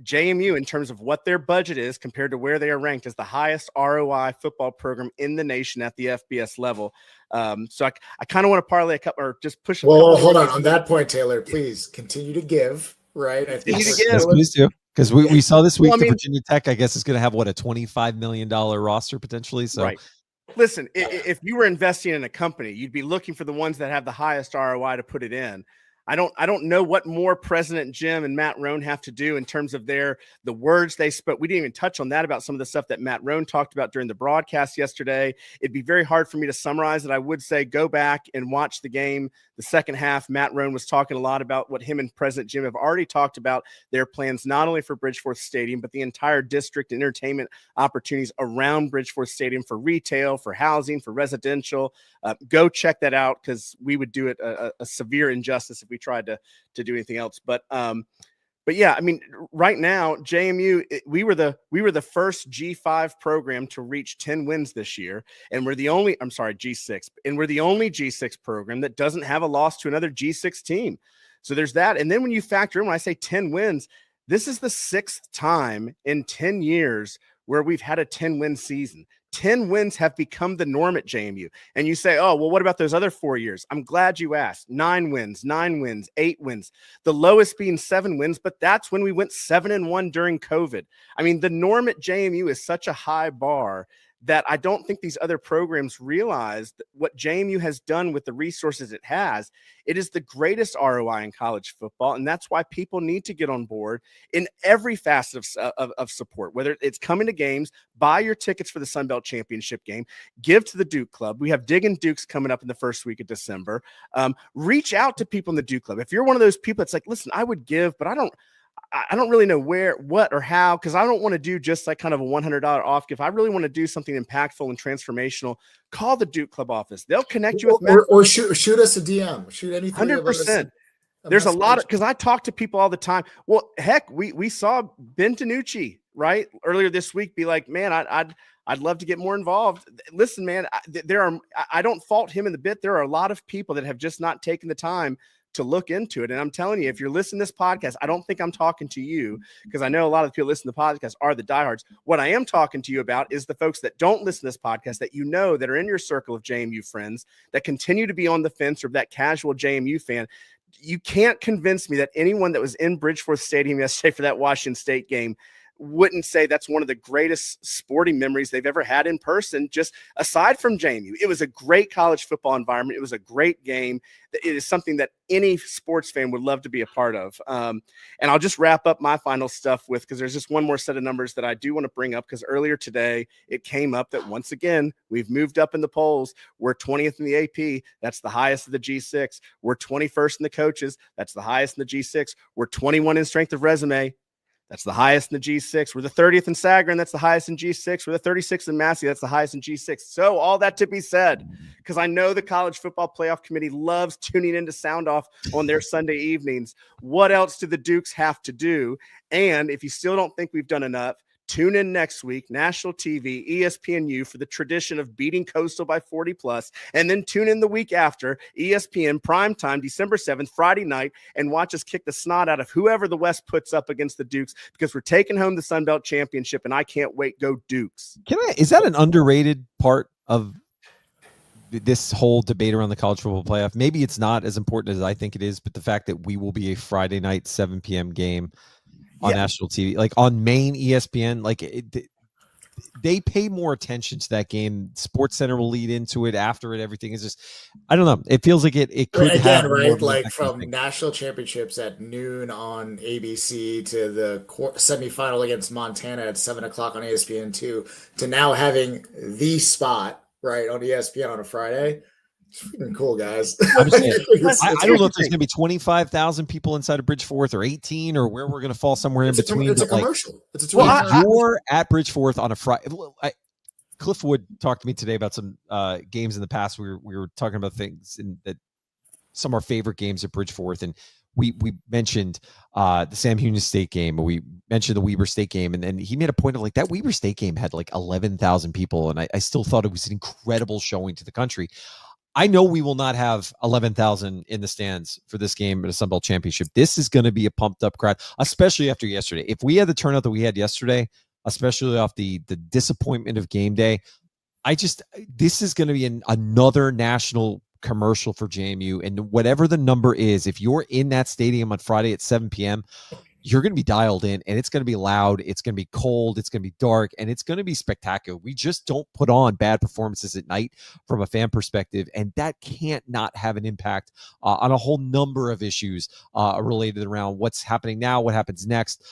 JMU, in terms of what their budget is compared to where they are ranked, is the highest ROI football program in the nation at the FBS level. So I kind of want to parlay a couple, or just push a couple. Well, hold on that point, Taylor. Please continue to give. Right, please do. Because we saw this week the Virginia Tech, I guess, is going to have a $25 million roster potentially. So. Right. Listen, if you were investing in a company, you'd be looking for the ones that have the highest ROI to put it in. I don't know what more President Jim and Matt Roan have to do in terms of the words they spoke. We didn't even touch on that about some of the stuff that Matt Roan talked about during the broadcast yesterday. It'd be very hard for me to summarize it. I would say go back and watch the game. The second half, Matt Roan was talking a lot about what him and President Jim have already talked about, their plans not only for Bridgeforth Stadium, but the entire district and entertainment opportunities around Bridgeforth Stadium for retail, for housing, for residential. Go check that out, because we would do it a severe injustice if we tried to do anything else. But yeah, I mean, right now, JMU, we were the first G5 program to reach 10 wins this year, and we're the only, G6, and we're the only G6 program that doesn't have a loss to another G6 team. So there's that. And then when you factor in, when I say 10 wins, this is the 6th time in 10 years where we've had a 10-win season. 10 wins have become the norm at JMU. And you say, oh, well, what about those other 4 years? I'm glad you asked. 9 wins, 8 wins, the lowest being 7 wins, but that's when we went 7-1 during COVID. I mean, the norm at JMU is such a high bar that I don't think these other programs realize what JMU has done with the resources it has. It is the greatest ROI in college football, and that's why people need to get on board in every facet of support, whether it's coming to games, buy your tickets for the Sun Belt Championship game, give to the Duke Club. We have Diggin' Dukes coming up in the first week of December. Reach out to people in the Duke Club. If you're one of those people that's like, listen, I would give, but I don't really know where, what, or how, because I don't want to do just like kind of a $100 off gift. I really want to do something impactful and transformational. Call the Duke Club office. They'll connect you with or shoot us a DM. Shoot anything. 100%. There's a lot of, because I talk to people all the time. Well, heck, we saw Ben Tanucci, right, earlier this week be like, man, I'd love to get more involved. Listen, man, I don't fault him in the bit. There are a lot of people that have just not taken the time to look into it. And I'm telling you, if you're listening to this podcast, I don't think I'm talking to you, because I know a lot of the people listening to the podcast are the diehards. What I am talking to you about is the folks that don't listen to this podcast, that you know, that are in your circle of JMU friends, that continue to be on the fence, or that casual JMU fan. You can't convince me that anyone that was in Bridgeforth Stadium yesterday for that Washington State game wouldn't say that's one of the greatest sporting memories they've ever had in person, just aside from JMU. It was a great college football environment. It was a great game. It is something that any sports fan would love to be a part of. And I'll just wrap up my final stuff with, because there's just one more set of numbers that I do want to bring up, because earlier today it came up that once again, we've moved up in the polls. We're 20th in the AP. That's the highest of the G6. We're 21st in the coaches. That's the highest in the G6. We're 21 in strength of resume. That's the highest in the G6. We're the 30th in Sagarin. That's the highest in G6. We're the 36th in Massey. That's the highest in G6. So all that to be said, because I know the College Football Playoff Committee loves tuning into Sound Off on their Sunday evenings. What else do the Dukes have to do? And if you still don't think we've done enough, tune in next week, national TV, ESPNU, for the tradition of beating Coastal by 40+. And then tune in the week after, ESPN primetime, December 7th, Friday night, and watch us kick the snot out of whoever the West puts up against the Dukes, because we're taking home the Sun Belt Championship, and I can't wait. Go Dukes. Is that an underrated part of this whole debate around the college football playoff? Maybe it's not as important as I think it is, but the fact that we will be a Friday night 7 p.m. game on national TV, like on main ESPN, like they pay more attention to that game. Sports Center will lead into it, after it. Everything is just, I don't know. It feels like it could again, right? Like from national championships at noon on ABC to the semifinal against Montana at 7:00 on ESPN2 to now having the spot right on ESPN on a Friday. It's freaking cool, guys. I'm saying, I don't know if there's going to be 25,000 people inside of Bridgeforth, or 18, or where we're going to fall somewhere in between. It's a commercial. It's a you're at Bridgeforth on a Friday. Cliff Wood talked to me today about some games in the past. We were talking about things that some of our favorite games at Bridgeforth, and we mentioned the Sam Houston State game, or we mentioned the Weber State game, and then he made a point of like that Weber State game had like 11,000 people, and I still thought it was an incredible showing to the country. I know we will not have 11,000 in the stands for this game at a Sun Belt championship. This is going to be a pumped up crowd, especially after yesterday. If we had the turnout that we had yesterday, especially off the disappointment of game day, this is going to be another national commercial for JMU. And whatever the number is, if you're in that stadium on Friday at 7 p.m., you're going to be dialed in, and it's going to be loud. It's going to be cold. It's going to be dark, and it's going to be spectacular. We just don't put on bad performances at night from a fan perspective, and that can't not have an impact on a whole number of issues related around what's happening now, what happens next.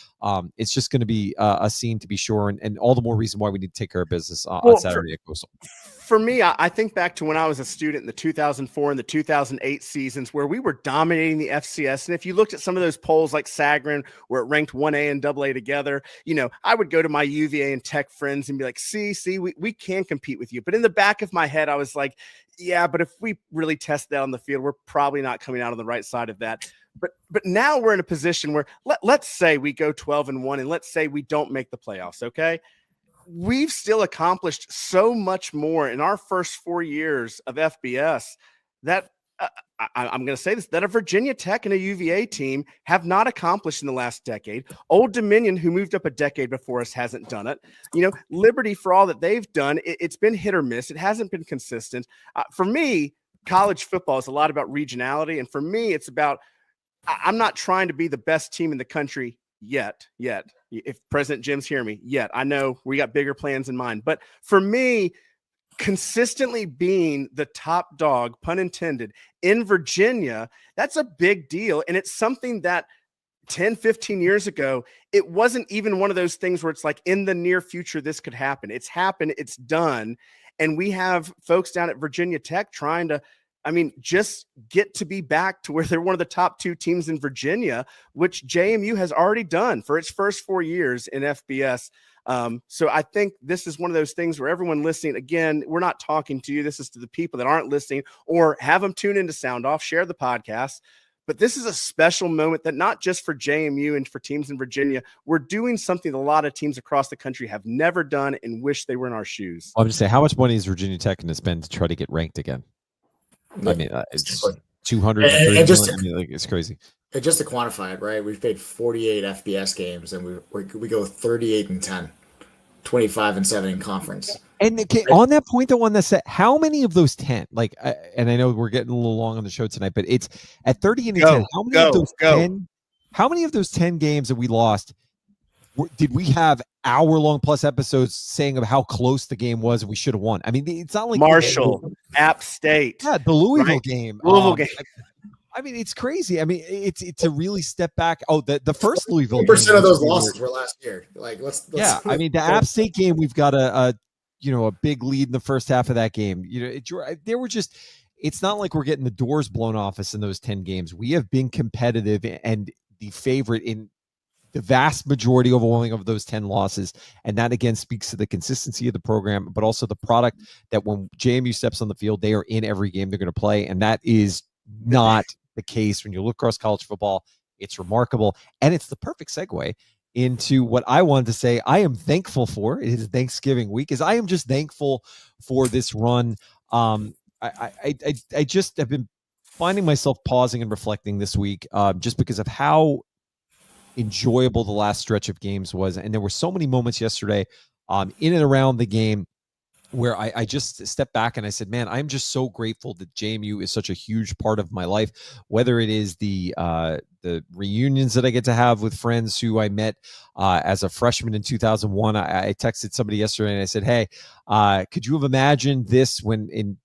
It's just going to be a scene to be sure, and all the more reason why we need to take care of business on Saturday at Coastal. For me, I think back to when I was a student in the 2004 and the 2008 seasons where we were dominating the FCS. And if you looked at some of those polls like Sagarin, where it ranked 1A and AA together, I would go to my UVA and Tech friends and be like, see, we can compete with you. But in the back of my head, I was like, yeah, but if we really test that on the field, we're probably not coming out on the right side of that. But now we're in a position where let's say we go 12-1 and let's say we don't make the playoffs, okay? We've still accomplished so much more in our first 4 years of FBS that I'm going to say this, that a Virginia Tech and a UVA team have not accomplished in the last decade. Old Dominion, who moved up a decade before us, hasn't done it. Liberty, for all that they've done, it's been hit or miss. It hasn't been consistent. For me, college football is a lot about regionality. And for me, it's about, I'm not trying to be the best team in the country yet. If President Jim's hearing me, yet. I know we got bigger plans in mind. But for me, consistently being the top dog, pun intended, in Virginia, that's a big deal. And it's something that 10, 15 years ago, it wasn't even one of those things where it's like in the near future, this could happen. It's happened. It's done. And we have folks down at Virginia Tech trying to, just get to be back to where they're one of the top 2 teams in Virginia, which JMU has already done for its first 4 years in FBS. So I think this is one of those things where everyone listening, again, we're not talking to you. This is to the people that aren't listening, or have them tune into Sound Off, share the podcast. But this is a special moment that not just for JMU and for teams in Virginia, we're doing something that a lot of teams across the country have never done and wish they were in our shoes. I'm just saying, how much money is Virginia Tech going to spend to try to get ranked again? It's 200. It's crazy. And just to quantify it, right? We've played 48 FBS games, and we go 38-10, 25-7 in conference. And on that point, the one that said, how many of those 10? And I know we're getting a little long on the show tonight, but it's at 38-10. How many of those 10 games that we lost did we have hour-long plus episodes saying of how close the game was and we should have won? It's not like Marshall, App State. Yeah, the Louisville game. Game. It's crazy. It's a really step back. Oh, the first Louisville 2% of those losses were last year. Let's the App State game, we've got a big lead in the first half of that game. There were just, it's not like we're getting the doors blown off us in those 10 games. We have been competitive and the favorite in the vast majority, overwhelming of those 10 losses. And that, again, speaks to the consistency of the program, but also the product that when JMU steps on the field, they are in every game they're going to play. And that is not the case when you look across college football. It's remarkable. And it's the perfect segue into what I wanted to say I am thankful for. It is Thanksgiving week, is I am just thankful for this run. I just have been finding myself pausing and reflecting this week just because of how enjoyable the last stretch of games was. And there were so many moments yesterday in and around the game where I just stepped back and I said, man, I'm just so grateful that JMU is such a huge part of my life, whether it is the reunions that I get to have with friends who I met as a freshman in 2001. I texted somebody yesterday and I said, hey, could you have imagined this when in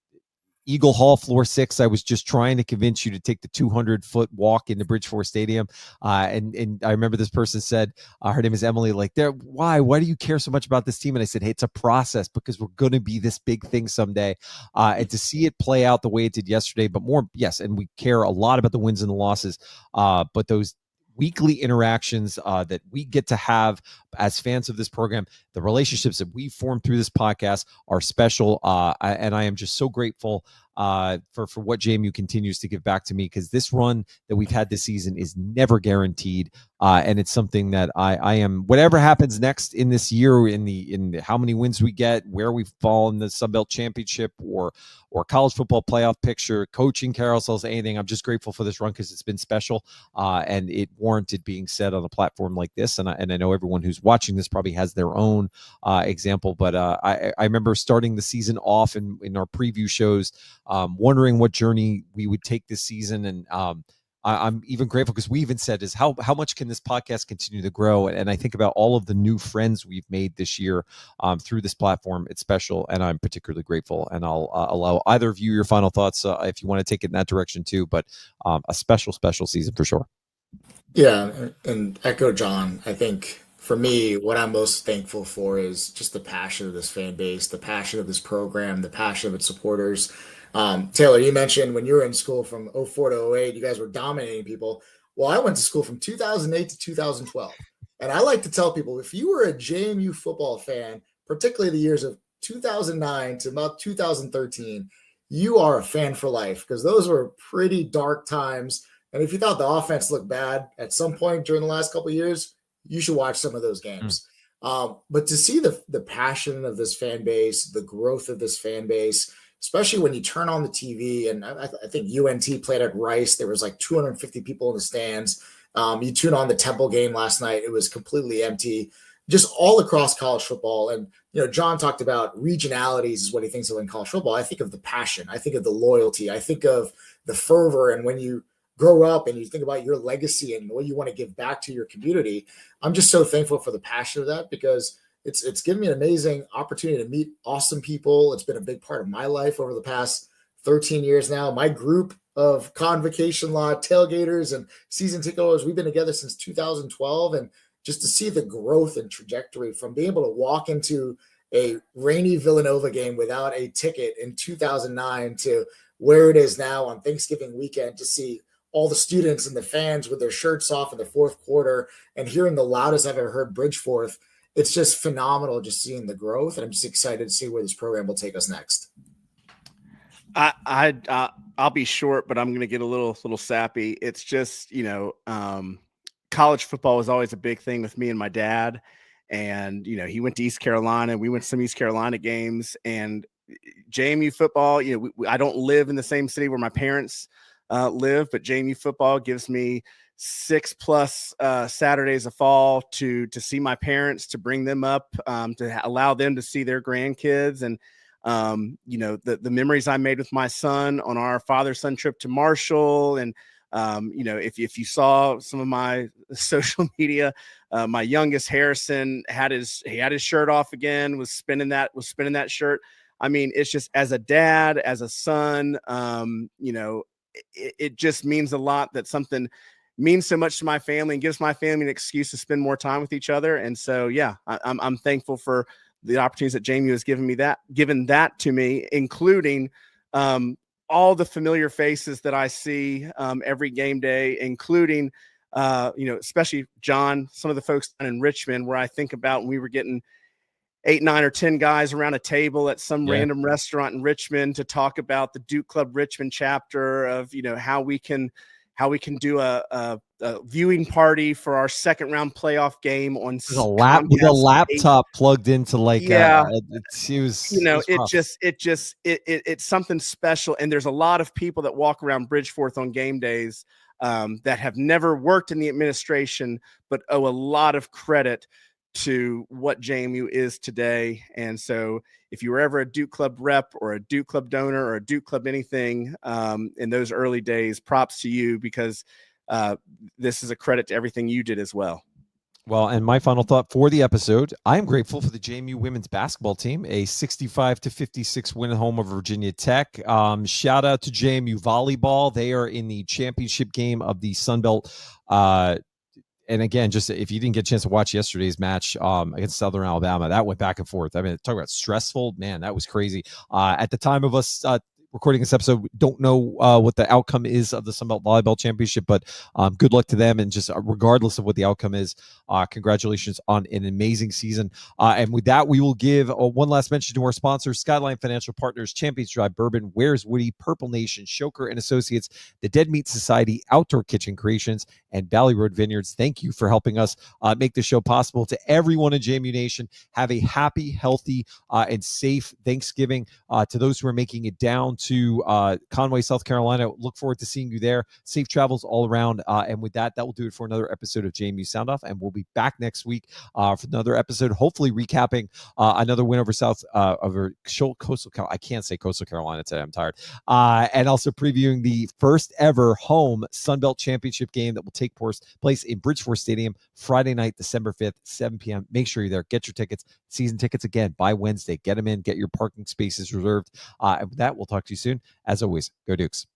Eagle Hall, floor 6, I was just trying to convince you to take the 200-foot walk into Bridgeport Stadium. And I remember this person said, her name is Emily, why do you care so much about this team? And I said, hey, it's a process because we're going to be this big thing someday. And to see it play out the way it did yesterday, but more, yes, and we care a lot about the wins and the losses, but those weekly interactions that we get to have as fans of this program. The relationships that we formed through this podcast are special, and I am just so grateful for what JMU continues to give back to me, because this run that we've had this season is never guaranteed, and it's something that I am, whatever happens next in this year, in the how many wins we get, where we fall in the Sunbelt Championship or college football playoff picture, coaching carousels, anything. I'm just grateful for this run because it's been special, and it warranted being said on a platform like this. And I know everyone who's watching this probably has their own example, but I remember starting the season off in our preview shows, wondering what journey we would take this season. And I'm even grateful because we even said is how much can this podcast continue to grow? And I think about all of the new friends we've made this year through this platform. It's special, and I'm particularly grateful. And I'll allow either of you your final thoughts if you want to take it in that direction too. But a special season for sure. Yeah, and echo John. I think for me, what I'm most thankful for is just the passion of this fan base, the passion of this program, the passion of its supporters. Taylor, you mentioned when you were in school from 04 to 08, you guys were dominating people. Well, I went to school from 2008 to 2012. And I like to tell people, if you were a JMU football fan, particularly the years of 2009 to about 2013, you are a fan for life, because those were pretty dark times. And if you thought the offense looked bad at some point during the last couple of years, you should watch some of those games. But to see the passion of this fan base, the growth of this fan base, especially when you turn on the TV, and I think UNT played at Rice. There was like 250 people in the stands. You tune on the Temple game last night. It was completely empty, just all across college football. And, John talked about regionalities is what he thinks of in college football. I think of the passion. I think of the loyalty. I think of the fervor. And when you grow up and you think about your legacy and what you want to give back to your community, I'm just so thankful for the passion of that, because it's given me an amazing opportunity to meet awesome people. It's been a big part of my life over the past 13 years now. My group of Convocation Law tailgaters and season ticket holders, we've been together since 2012. And just to see the growth and trajectory from being able to walk into a rainy Villanova game without a ticket in 2009 to where it is now on Thanksgiving weekend, to see all the students and the fans with their shirts off in the fourth quarter and hearing the loudest I've ever heard Bridgeforth. It's just phenomenal just seeing the growth, and I'm just excited to see where this program will take us next. I'll be short, but I'm going to get a little sappy. It's just, college football was always a big thing with me and my dad. And, he went to East Carolina. We went to some East Carolina games, and JMU football, I don't live in the same city where my parents live, but JMU football gives me 6+ Saturdays of fall to see my parents, to bring them up, to allow them to see their grandkids. And, the memories I made with my son on our father-son trip to Marshall. And, if you saw some of my social media, my youngest Harrison had his shirt off again, was spinning that shirt. I mean, it's just, as a dad, as a son, it just means a lot that something means so much to my family and gives my family an excuse to spend more time with each other. And so, yeah, I'm thankful for the opportunities that JMU has given that to me, including all the familiar faces that I see every game day, including, especially John, some of the folks down in Richmond, where I think about when we were getting 8, 9, or 10 guys around a table at some random restaurant in Richmond to talk about the Duke Club Richmond chapter of, how we can do a viewing party for our second round playoff game on with a laptop plugged into it's something special. And there's a lot of people that walk around Bridgeforth on game days that have never worked in the administration, but owe a lot of credit to what JMU is today. And so if you were ever a Duke Club rep or a Duke Club donor or a Duke Club anything in those early days, props to you, because this is a credit to everything you did as well. Well, and my final thought for the episode, I am grateful for the JMU women's basketball team, a 65-56 win at home over Virginia Tech. Shout out to JMU volleyball. They are in the championship game of the Sun Belt. And again, just if you didn't get a chance to watch yesterday's match against Southern Alabama, that went back and forth. I mean, talk about stressful, man, that was crazy. At the time of us recording this episode, don't know what the outcome is of the Sunbelt Volleyball Championship, but good luck to them. And just regardless of what the outcome is, congratulations on an amazing season. And with that, we will give one last mention to our sponsors: Skyline Financial Partners, Champions Drive Bourbon, Where's Woody, Purple Nation, Shoker and Associates, the Dead Meat Society, Outdoor Kitchen Creations, and Valley Road Vineyards. Thank you for helping us make the show possible. To everyone in JMU Nation, have a happy, healthy, and safe Thanksgiving. To those who are making it down to Conway, South Carolina, look forward to seeing you there. Safe travels all around. And with that, that will do it for another episode of JMU Sound Off. And we'll be back next week for another episode, hopefully recapping another win over Coastal Carolina. I can't say Coastal Carolina today. I'm tired. And also previewing the first ever home Sunbelt Championship game that will take place in Bridgeport Stadium Friday night, December 5th, 7 p.m. Make sure you're there. Get your tickets. Season tickets again by Wednesday. Get them in. Get your parking spaces reserved. And with that, we'll talk to you soon. As always, go Dukes.